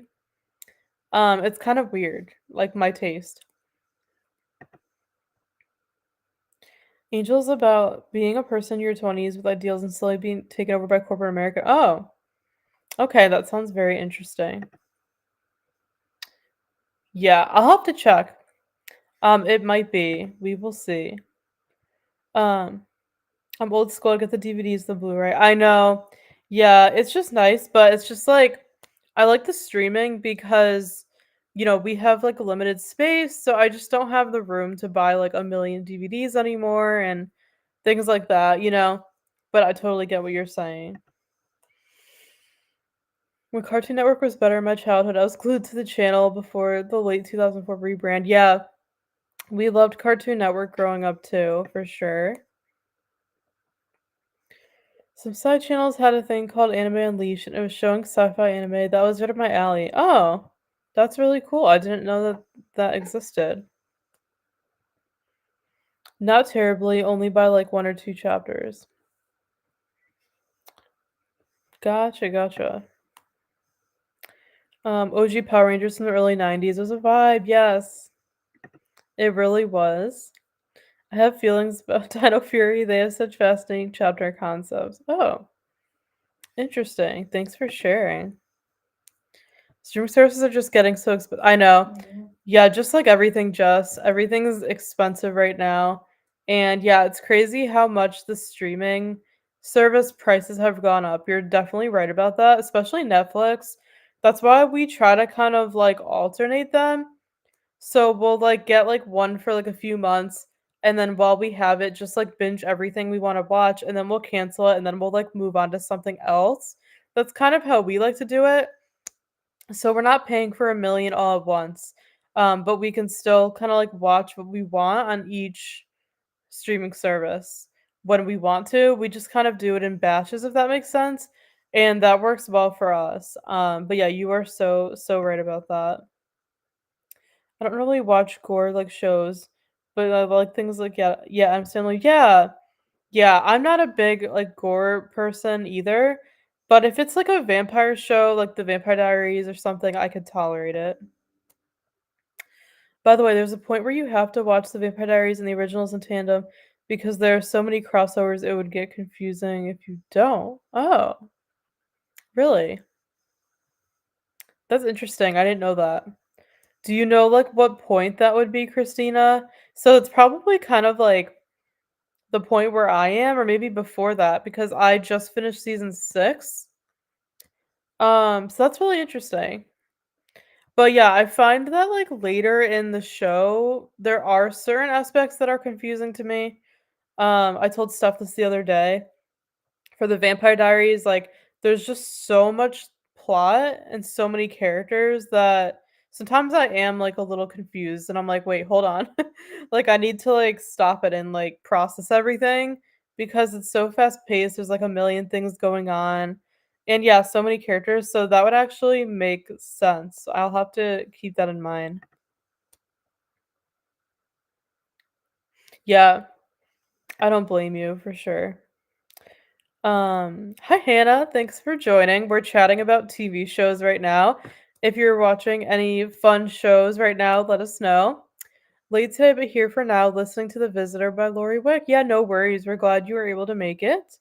It's kind of weird, like my taste. Angel's about being a person in your 20s with ideals and slowly being taken over by corporate America. Oh, okay, that sounds very interesting. Yeah, I'll have to check. It might be. We will see. Um, I'm old school. I get the DVDs, the Blu-ray. I know. Yeah, it's just nice, but it's just like I like the streaming because we have like a limited space, so I just don't have the room to buy like a million DVDs anymore and things like that. But I totally get what you're saying. When Cartoon Network was better in my childhood, I was glued to the channel before the late 2004 rebrand. Yeah, we loved Cartoon Network growing up too, for sure. Some side channels had a thing called Anime Unleashed, and it was showing sci-fi anime that was right up my alley. Oh, that's really cool. I didn't know that that existed. Not terribly, only by like one or two chapters. Gotcha, gotcha. OG Power Rangers from the early 90s was a vibe, yes. It really was. I have feelings about Dino Fury. They have such fascinating chapter concepts. Oh, interesting. Thanks for sharing. Streaming services are just getting so expensive. I know. Yeah, just like everything, Jess. Everything's expensive right now. And yeah, it's crazy how much the streaming service prices have gone up. You're definitely right about that, especially Netflix. That's why we try to kind of like alternate them. So we'll like get like one for like a few months, and then while we have it, just like binge everything we want to watch, and then we'll cancel it, and then we'll like move on to something else. That's kind of how we like to do it. So we're not paying for a million all at once. But we can still kind of like watch what we want on each streaming service when we want to. We just kind of do it in batches, if that makes sense. And that works well for us. But yeah, you are so right about that. I don't really watch gore like shows, but I like things like yeah, I'm saying like yeah. I'm not a big like gore person either, but if it's like a vampire show, like the Vampire Diaries or something, I could tolerate it. By the way, there's a point where you have to watch the Vampire Diaries and the originals in tandem because there are so many crossovers it would get confusing if you don't. Oh, really? That's interesting. I didn't know that. Do you know like what point that would be, Christina? So it's probably kind of like the point where I am, or maybe before that, because I just finished season 6. So that's really interesting. But yeah, I find that like later in the show, there are certain aspects that are confusing to me. I told Steph this the other day. For the Vampire Diaries, like there's just so much plot and so many characters that sometimes I am like a little confused and I'm like, wait, hold on. Like I need to like stop it and like process everything because it's so fast paced. There's like a million things going on. And yeah, so many characters. So that would actually make sense. I'll have to keep that in mind. Yeah, I don't blame you for sure. Hi Hannah, thanks for joining. We're chatting about TV shows right now. If you're watching any fun shows right now, let us know. Late today, but here for now, listening to The Visitor by Lori Wick. Yeah, no worries. We're glad you were able to make it.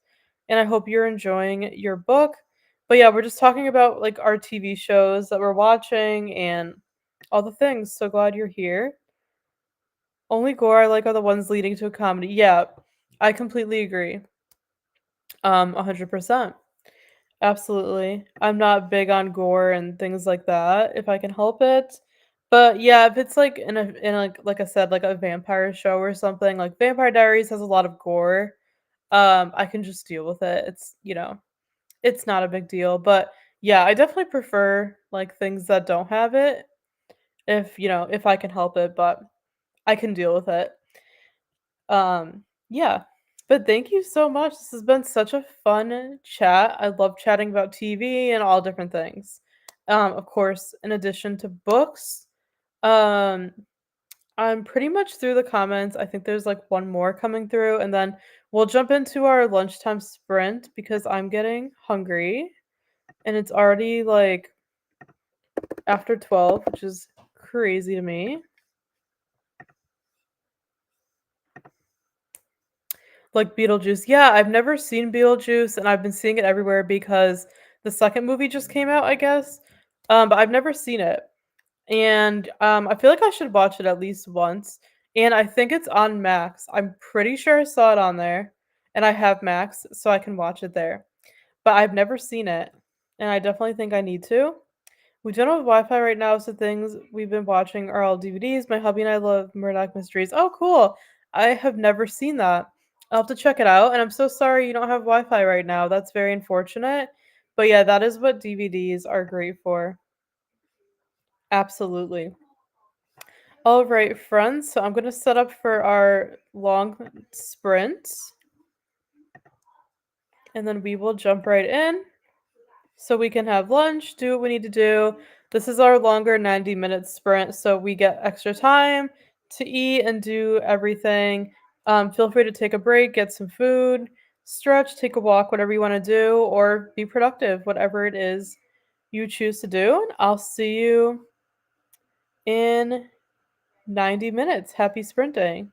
And I hope you're enjoying your book. But yeah, we're just talking about like our TV shows that we're watching and all the things. So glad you're here. Only gore I like are the ones leading to a comedy. Yeah, I completely agree. 100%. Absolutely. I'm not big on gore and things like that if I can help it. But yeah, if it's like in like I said, like a vampire show or something, like Vampire Diaries has a lot of gore. I can just deal with it. It's not a big deal. But yeah, I definitely prefer like things that don't have it if I can help it, but I can deal with it. Yeah. But thank you so much. This has been such a fun chat. I love chatting about TV and all different things. Of course, in addition to books, um, I'm pretty much through the comments. I think there's like one more coming through, and then we'll jump into our lunchtime sprint because I'm getting hungry and it's already like after 12, which is crazy to me. Like Beetlejuice. Yeah, I've never seen Beetlejuice, and I've been seeing it everywhere because the second movie just came out, I guess. But I've never seen it. And I feel like I should watch it at least once. And I think it's on Max. I'm pretty sure I saw it on there. And I have Max, so I can watch it there. But I've never seen it. And I definitely think I need to. We don't have Wi-Fi right now, so things we've been watching are all DVDs. My hubby and I love Murdoch Mysteries. Oh, cool. I have never seen that. I'll have to check it out. And I'm so sorry you don't have Wi-Fi right now. That's very unfortunate. But yeah, that is what DVDs are great for. Absolutely. All right, friends. So I'm going to set up for our long sprint. And then we will jump right in. So we can have lunch, do what we need to do. This is our longer 90-minute sprint, so we get extra time to eat and do everything. Feel free to take a break, get some food, stretch, take a walk, whatever you want to do, or be productive, whatever it is you choose to do. And I'll see you in 90 minutes. Happy sprinting.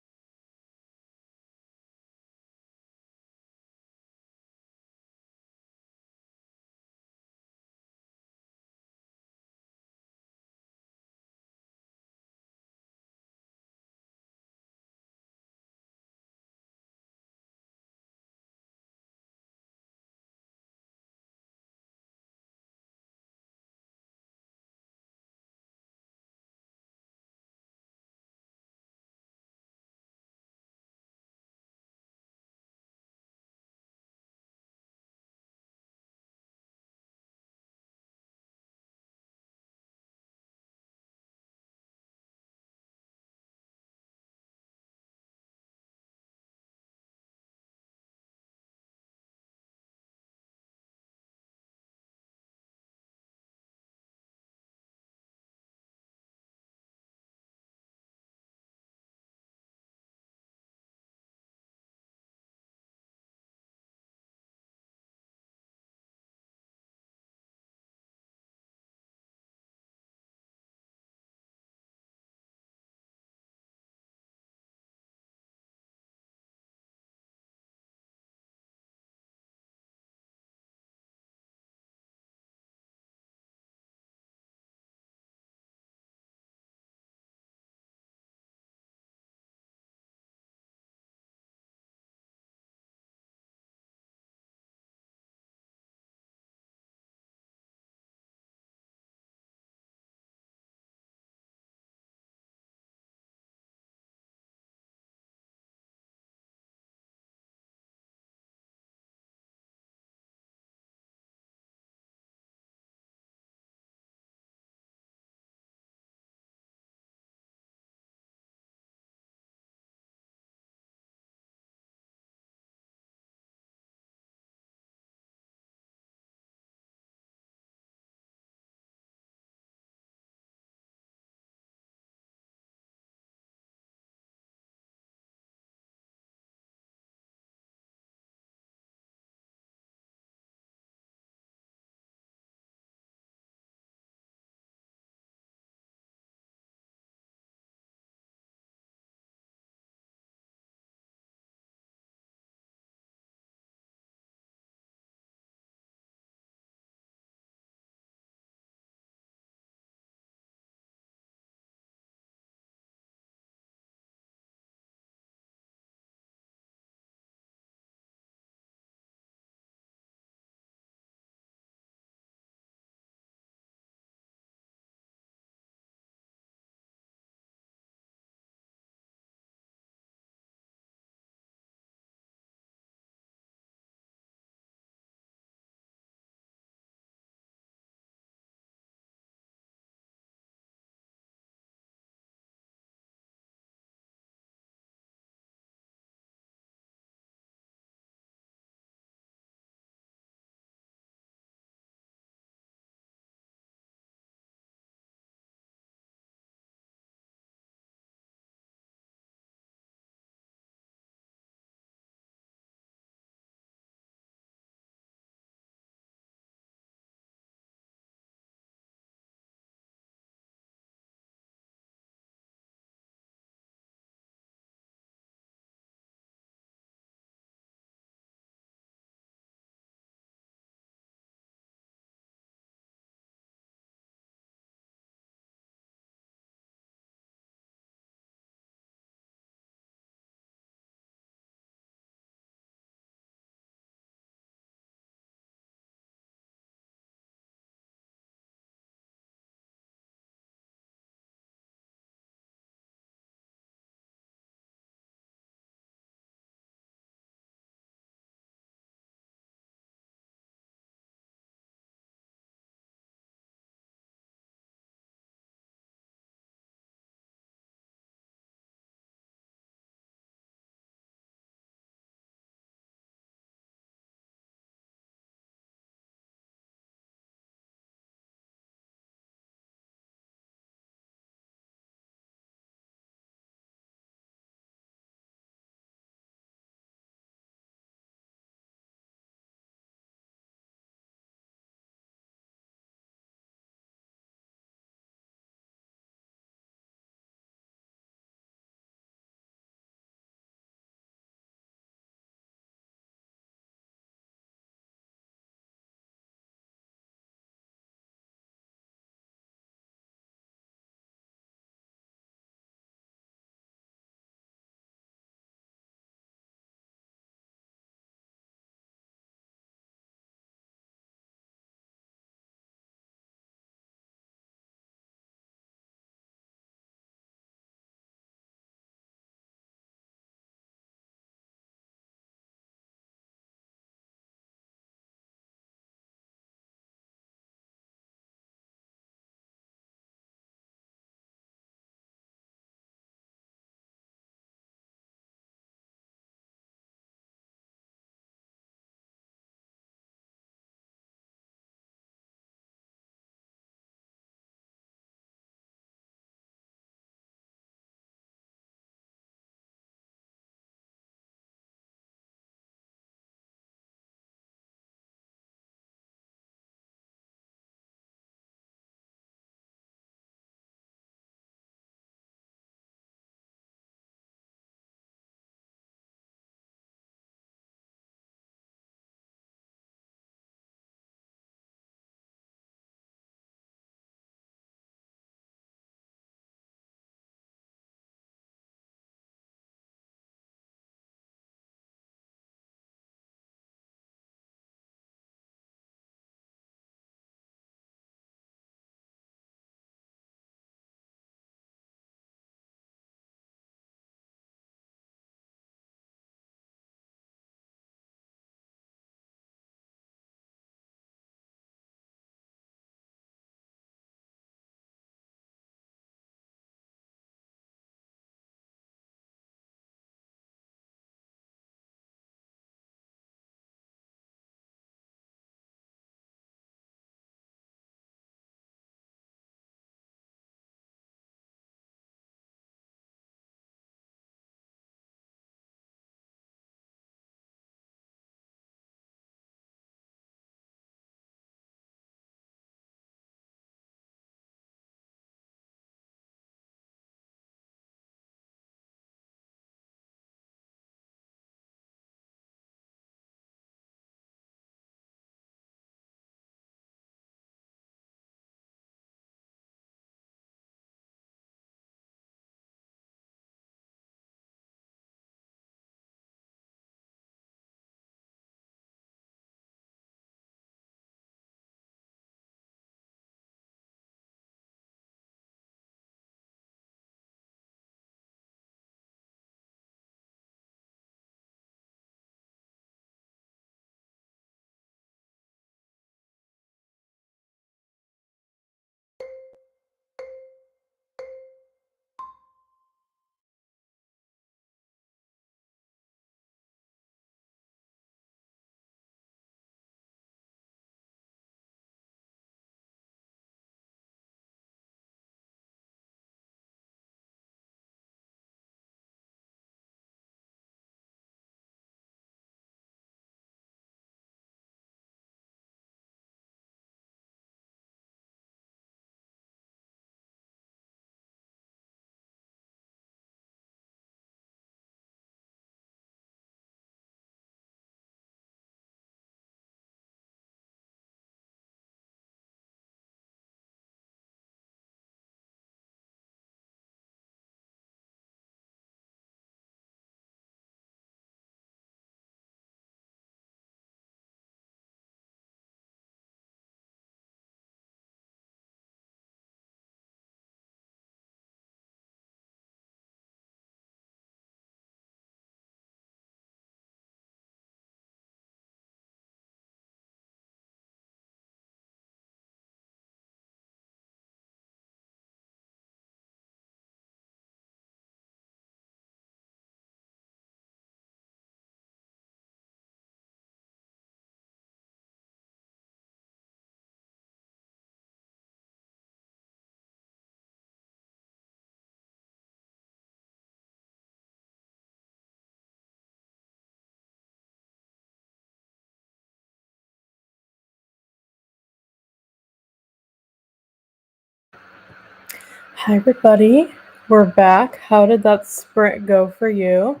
Hi, everybody. We're back. How did that sprint go for you?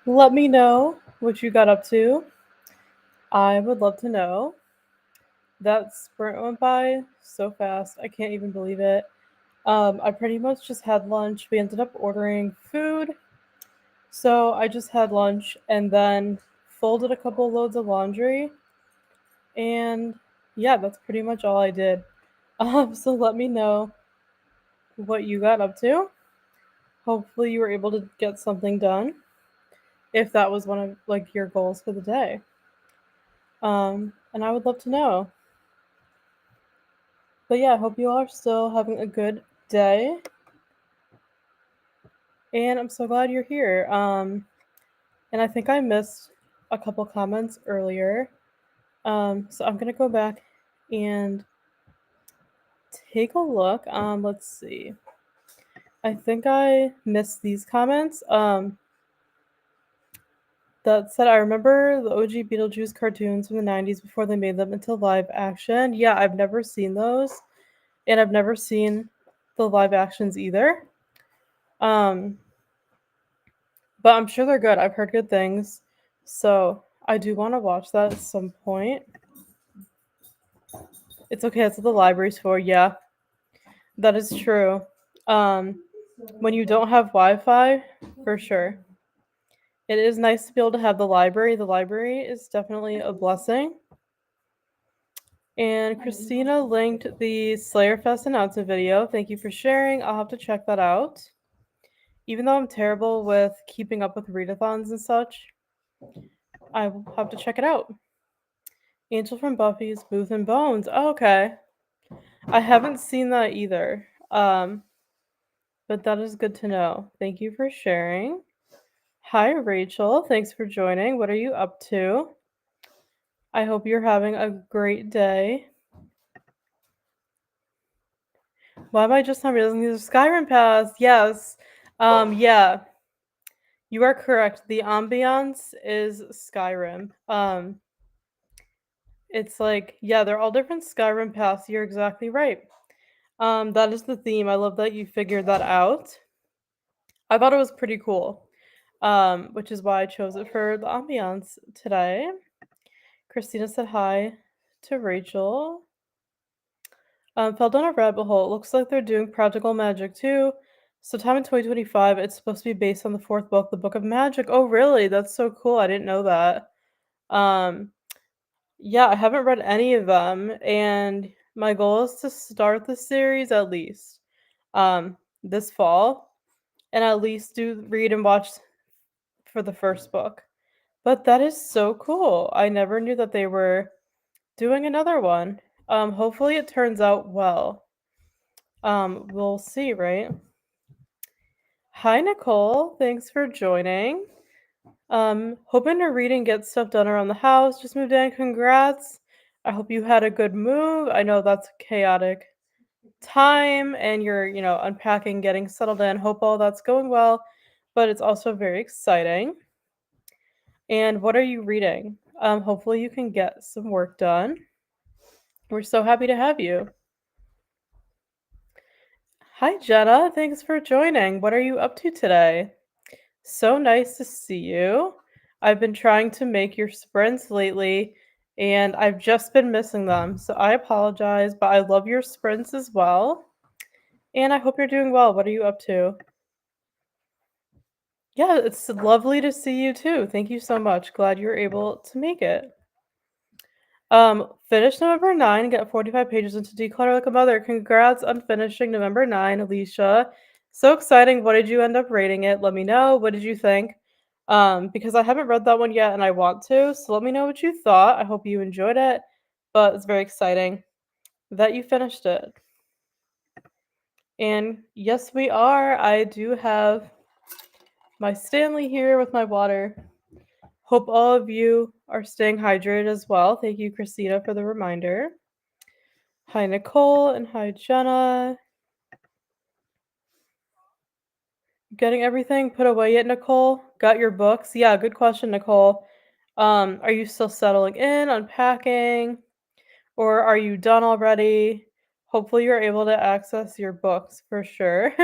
Let me know what you got up to. I would love to know. That sprint went by so fast. I can't even believe it. I pretty much just had lunch. We ended up ordering food. So I just had lunch and then folded a couple loads of laundry. And yeah, that's pretty much all I did. So let me know what you got up to. Hopefully you were able to get something done if that was one of like your goals for the day. And I would love to know. But yeah, I hope you all are still having a good day. And I'm so glad you're here. And I think I missed a couple comments earlier. So I'm gonna go back and take a look. Let's see. I think I missed these comments. That said, I remember the OG Beetlejuice cartoons from the 90s before they made them into live action. Yeah, I've never seen those. And I've never seen the live actions either. Um, but I'm sure they're good. I've heard good things. So I do want to watch that at some point. It's okay, that's what the library's for. Yeah, that is true. When you don't have Wi-Fi, for sure. It is nice to be able to have the library. The library is definitely a blessing. And Christina linked the Slayer Fest announcement video. Thank you for sharing. I'll have to check that out. Even though I'm terrible with keeping up with readathons and such, I will have to check it out. Angel from Buffy's Booth and Bones. Oh, okay. I haven't seen that either. But that is good to know. Thank you for sharing. Hi, Rachel. Thanks for joining. What are you up to? I hope you're having a great day. Why am I just not realizing these are Skyrim paths? Yes. Yeah. You are correct. The ambiance is Skyrim. It's like, yeah, they're all different Skyrim paths. You're exactly right. That is the theme. I love that you figured that out. I thought it was pretty cool. Which is why I chose it for the ambiance today. Christina said hi to Rachel. Fell down a rabbit hole. It looks like they're doing practical magic too. Sometime in 2025, it's supposed to be based on the fourth book, the Book of Magic. Oh, really? That's so cool. I didn't know that. Um, yeah, I haven't read any of them, and my goal is to start the series at least this fall, and at least do read and watch for the first book. But that is so cool. I never knew that they were doing another one. Hopefully it turns out well. We'll see, right? Hi, Nicole. Thanks for joining. Hoping to read and get stuff done around the house. Just moved in. Congrats. I hope you had a good move. I know that's a chaotic time and you're, unpacking, getting settled in. Hope all that's going well, but it's also very exciting. And what are you reading? Hopefully you can get some work done. We're so happy to have you. Hi, Jenna. Thanks for joining. What are you up to today? So nice to see you. I've been trying to make your sprints lately, and I've just been missing them. So I apologize, but I love your sprints as well. And I hope you're doing well. What are you up to? Yeah, it's lovely to see you too. Thank you so much. Glad you were able to make it. Finish November 9, get 45 pages into Declutter Like a Mother. Congrats on finishing November 9, Alicia. So exciting. What did you end up rating it? Let me know. What did you think? Because I haven't read that one yet and I want to. So let me know what you thought. I hope you enjoyed it. But it's very exciting that you finished it. And yes, we are. I do have my Stanley here with my water. Hope all of you are staying hydrated as well. Thank you, Christina, for the reminder. Hi, Nicole, and hi, Jenna. Getting everything put away yet, Nicole? Got your books? Yeah, good question, Nicole. Are you still settling in, unpacking, or are you done already? Hopefully you're able to access your books for sure.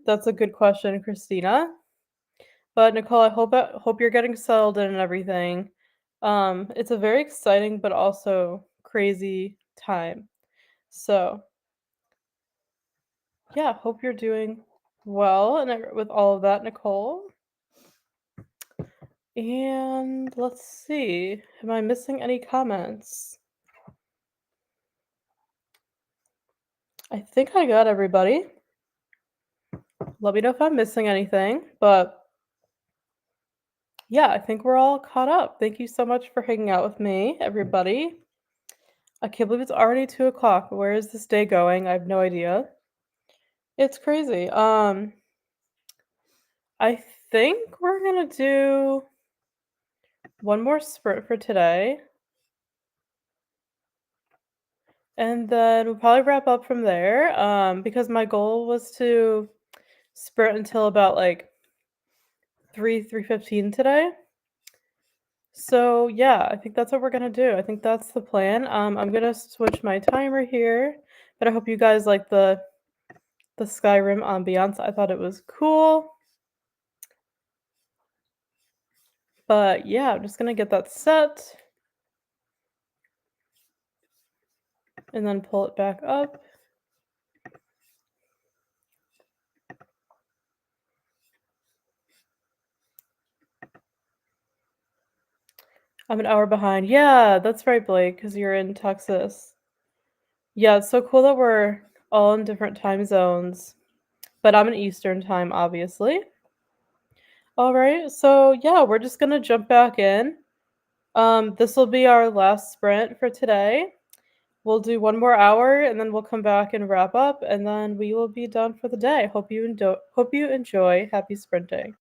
That's a good question, Christina. But Nicole, I hope you're getting settled in and everything. It's a very exciting but also crazy time. So, yeah, hope you're doing well and with all of that, Nicole. And let's see. Am I missing any comments? I think I got everybody. Let me know if I'm missing anything. But yeah, I think we're all caught up. Thank you so much for hanging out with me, everybody. I can't believe it's already 2 o'clock. Where is this day going? I have no idea. It's crazy. I think we're gonna do one more sprint for today, and then we'll probably wrap up from there. Because my goal was to sprint until about like 3:15 today. So yeah, I think that's what we're gonna do. I think that's the plan. I'm gonna switch my timer here, but I hope you guys like the Skyrim ambiance. I thought it was cool. But yeah, I'm just gonna get that set and then pull it back up. I'm an hour behind. Yeah, that's right, Blake, because you're in Texas. Yeah, it's so cool that we're all in different time zones. But I'm in Eastern time, obviously. All right, so yeah, we're just gonna jump back in. This will be our last sprint for today. We'll do one more hour and then we'll come back and wrap up and then we will be done for the day. Hope you enjoy. Happy sprinting.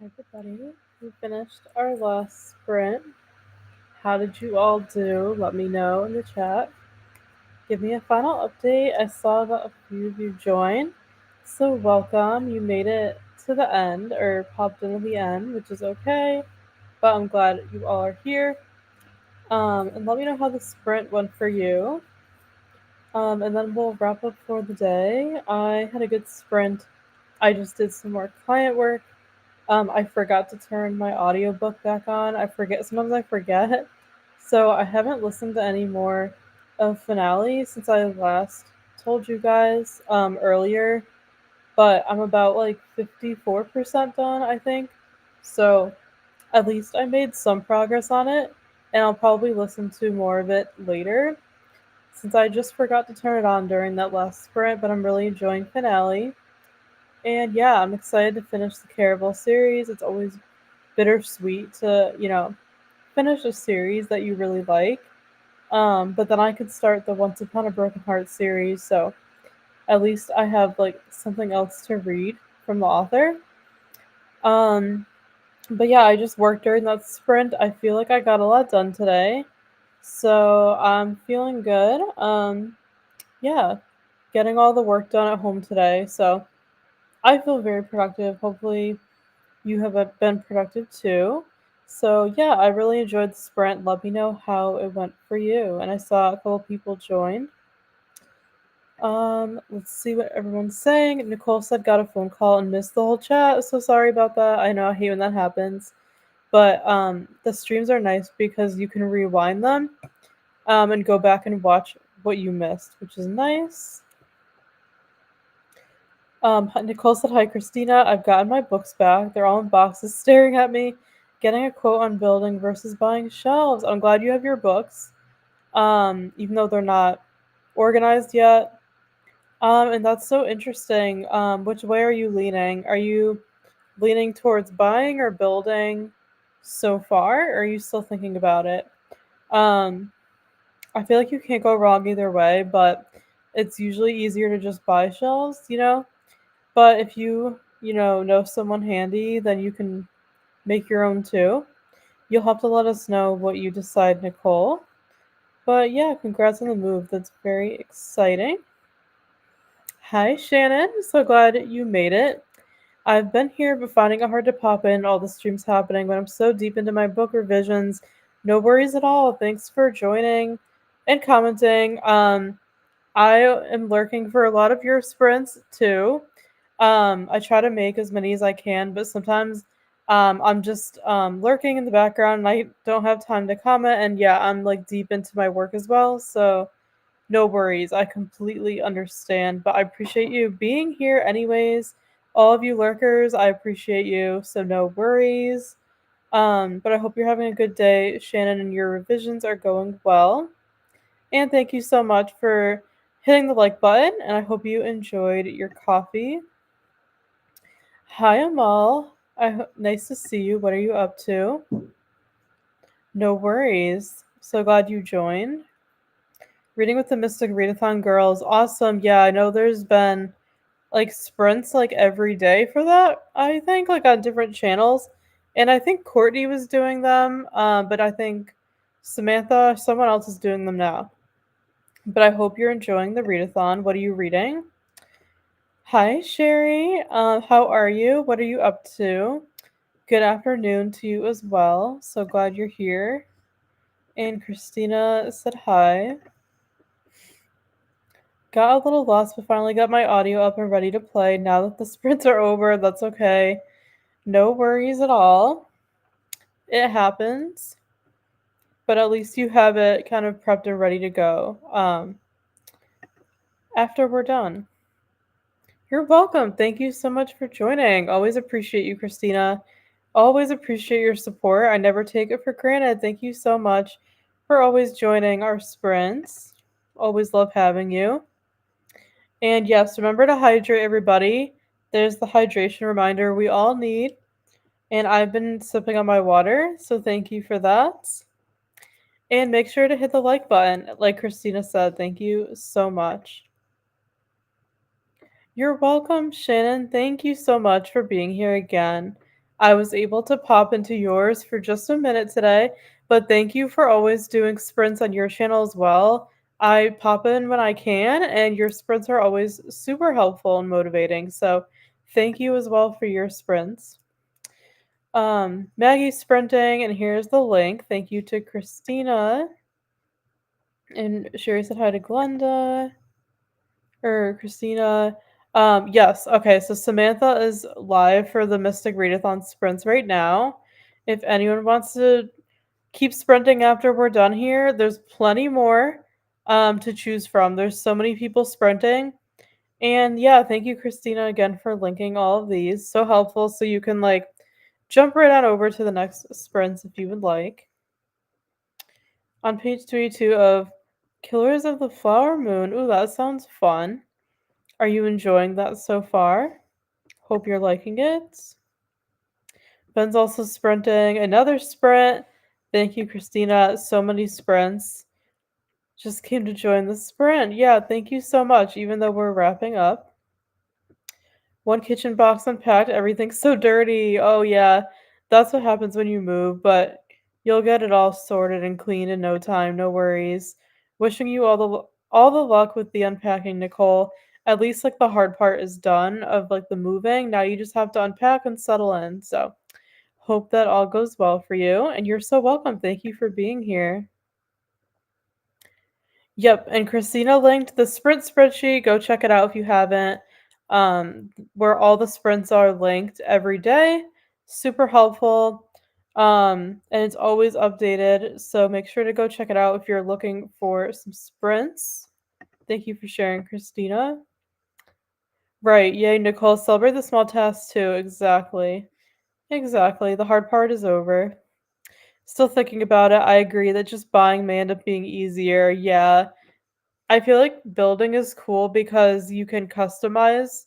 Hi, everybody. We finished our last sprint. How did you all do? Let me know in the chat. Give me a final update. I saw that a few of you joined. So, welcome. You made it to the end or popped in at the end, which is okay. But I'm glad you all are here. And let me know how the sprint went for you. And then we'll wrap up for the day. I had a good sprint. I just did some more client work. I forgot to turn my audiobook back on. Sometimes I forget. So I haven't listened to any more of Finale since I last told you guys earlier, but I'm about like 54% done, I think. So at least I made some progress on it, and I'll probably listen to more of it later since I just forgot to turn it on during that last sprint, but I'm really enjoying Finale. And yeah, I'm excited to finish the Caravel series. It's always bittersweet to, finish a series that you really like. But then I could start the Once Upon a Broken Heart series, so at least I have like something else to read from the author. Um, but yeah, I just worked during that sprint. I feel like I got a lot done today. So I'm feeling good. Yeah, getting all the work done at home today. So I feel very productive. Hopefully you have been productive too. So yeah, I really enjoyed the sprint. Let me know how it went for you. And I saw a couple people join. Let's see what everyone's saying. Nicole said got a phone call and missed the whole chat. So sorry about that. I know I hate when that happens. But the streams are nice because you can rewind them and go back and watch what you missed, which is nice. Nicole said, hi, Christina. I've gotten my books back. They're all in boxes staring at me. Getting a quote on building versus buying shelves. I'm glad you have your books, even though they're not organized yet. And that's so interesting. Which way are you leaning? Are you leaning towards buying or building so far? Or are you still thinking about it? Um, I feel like you can't go wrong either way, but it's usually easier to just buy shelves. But if you know someone handy, then you can make your own too. You'll have to let us know what you decide, Nicole. But yeah, congrats on the move. That's very exciting. Hi, Shannon. So glad you made it. I've been here, but finding it hard to pop in. All the streams happening, but I'm so deep into my book revisions. No worries at all. Thanks for joining and commenting. I am lurking for a lot of your sprints too. I try to make as many as I can, but sometimes I'm just lurking in the background and I don't have time to comment. And yeah, I'm like deep into my work as well. So no worries. I completely understand, but I appreciate you being here anyways. All of you lurkers, I appreciate you. So no worries. But I hope you're having a good day, Shannon, and your revisions are going well. And thank you so much for hitting the like button, and I hope you enjoyed your coffee. Hi, Amal. Nice to see you. What are you up to? No worries. So glad you joined. Reading with the Mystic Readathon girls. Awesome. Yeah, I know there's been like sprints like every day for that. I think like on different channels. And I think Courtney was doing them, but I think someone else is doing them now. But I hope you're enjoying the readathon. What are you reading? Hi, Sherry. How are you? What are you up to? Good afternoon to you as well. So glad you're here. And Christina said hi. Got a little lost, but finally got my audio up and ready to play. Now that the sprints are over, that's okay. No worries at all. It happens. But at least you have it kind of prepped and ready to go after we're done. You're welcome. Thank you so much for joining. Always appreciate you, Christina. Always appreciate your support. I never take it for granted. Thank you so much for always joining our sprints. Always love having you. And yes, remember to hydrate, everybody. There's the hydration reminder we all need. And I've been sipping on my water, so thank you for that. And make sure to hit the like button. Like Christina said, thank you so much. You're welcome, Shannon. Thank you so much for being here again. I was able to pop into yours for just a minute today, but thank you for always doing sprints on your channel as well. I pop in when I can, and your sprints are always super helpful and motivating. So thank you as well for your sprints. Maggie's sprinting, and here's the link. Thank you to Christina. And Sherry said hi to Glenda or Christina. Yes, okay, so Samantha is live for the Mystic Readathon sprints right now. If anyone wants to keep sprinting after we're done here, there's plenty more to choose from. There's so many people sprinting. And yeah, thank you, Christina, again for linking all of these. So helpful. So you can like jump right on over to the next sprints if you would like. On page 22 of Killers of the Flower Moon. Ooh, that sounds fun. Are you enjoying that so far? Hope you're liking it. Ben's also sprinting. Another sprint. Thank you, Christina. So many sprints. Just came to join the sprint. Yeah, thank you so much, even though we're wrapping up. One kitchen box unpacked. Everything's so dirty. Oh, yeah. That's what happens when you move, but you'll get it all sorted and cleaned in no time. No worries. Wishing you all the luck with the unpacking, Nicole. At least like the hard part is done of like the moving. Now you just have to unpack and settle in. So, hope that all goes well for you, and you're so welcome. Thank you for being here. Yep, and Christina linked the sprint spreadsheet. Go check it out if you haven't. Where all the sprints are linked every day. Super helpful. And it's always updated. So make sure to go check it out if you're looking for some sprints. Thank you for sharing, Christina. Right, yay, Nicole. Celebrate the small tasks too. Exactly. Exactly. The hard part is over. Still thinking about it. I agree that just buying may end up being easier. Yeah. I feel like building is cool because you can customize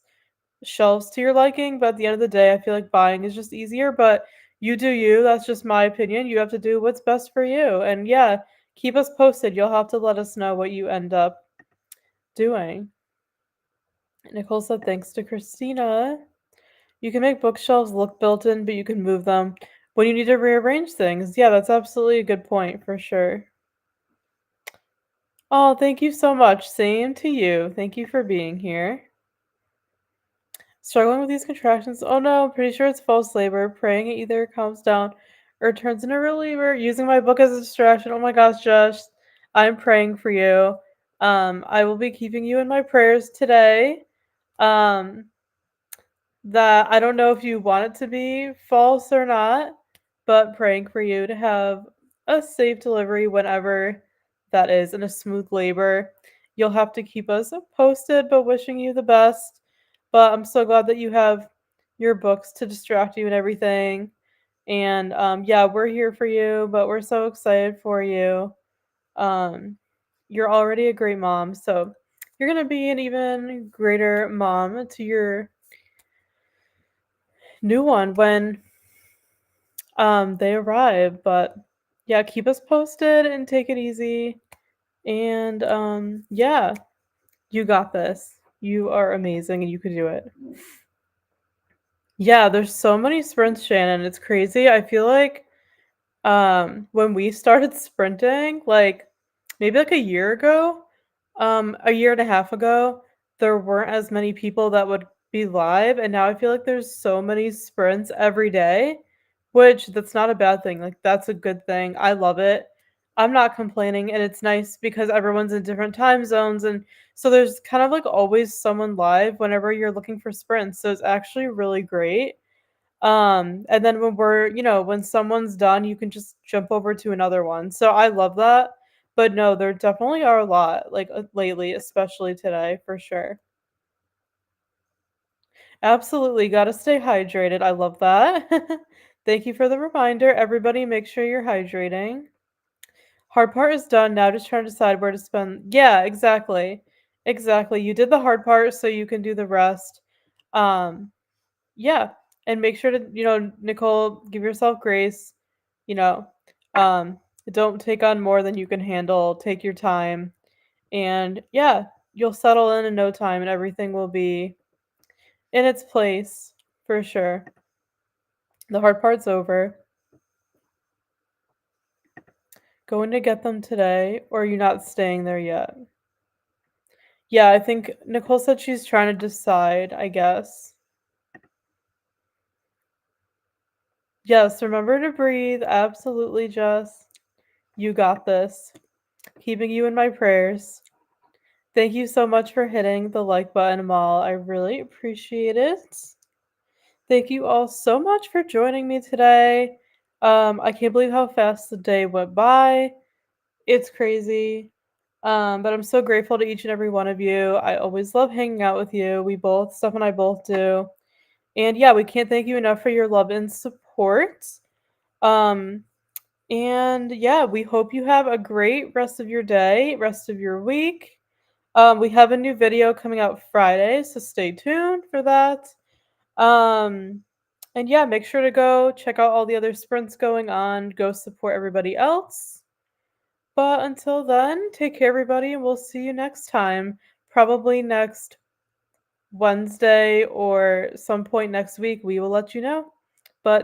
shelves to your liking, but at the end of the day, I feel like buying is just easier, but you do you. That's just my opinion. You have to do what's best for you. And yeah, keep us posted. You'll have to let us know what you end up doing. Nicole said thanks to Christina. You can make bookshelves look built in, but you can move them when you need to rearrange things. Yeah, that's absolutely a good point for sure. Oh, thank you so much. Same to you. Thank you for being here. Struggling with these contractions. Oh no, I'm pretty sure it's false labor. Praying it either calms down or turns into a reliever. Using my book as a distraction. Oh my gosh, Josh. I'm praying for you. I will be keeping you in my prayers today. Um, that I don't know if you want it to be false or not, but praying for you to have a safe delivery whenever that is and a smooth labor. You'll have to keep us posted, but wishing you the best. But I'm so glad that you have your books to distract you and everything. And yeah, we're here for you, but we're so excited for you. Um, you're already a great mom, so you're gonna be an even greater mom to your new one when they arrive. But yeah, keep us posted and take it easy. And yeah, you got this. You are amazing and you can do it. Yeah, there's so many sprints, Shannon. It's crazy. I feel like when we started sprinting, like maybe like a year and a half ago, there weren't as many people that would be live, and now I feel like there's so many sprints every day, which that's not a bad thing. Like that's a good thing. I love it. I'm not complaining, and it's nice because everyone's in different time zones, and so there's kind of like always someone live whenever you're looking for sprints. So it's actually really great. And then when someone's done, you can just jump over to another one. So I love that. But no, there definitely are a lot, like lately, especially today, for sure. Absolutely, gotta stay hydrated. I love that. Thank you for the reminder. Everybody, make sure you're hydrating. Hard part is done. Now just trying to decide where to spend. Yeah, exactly. Exactly. You did the hard part, so you can do the rest. Um, Yeah, and make sure to, Nicole, give yourself grace, you know, um, don't take on more than you can handle. Take your time, and yeah, you'll settle in no time, and everything will be in its place for sure. The hard part's over. Going to get them today, or are you not staying there yet? Yeah, I think Nicole said she's trying to decide, I guess. Yes, remember to breathe. Absolutely, Jess. You got this. Keeping you in my prayers. Thank you so much for hitting the like button, Amal. I really appreciate it. Thank you all so much for joining me today. I can't believe how fast the day went by. It's crazy. But I'm so grateful to each and every one of you. I always love hanging out with you. Steph and I both do. And yeah, we can't thank you enough for your love and support. Um, and yeah, we hope you have a great rest of your day, rest of your week. We have a new video coming out Friday, so stay tuned for that. Um, and yeah, make sure to go check out all the other sprints going on. Go support everybody else. But until then, take care, everybody, and we'll see you next time. Probably next Wednesday or some point next week. We will let you know. But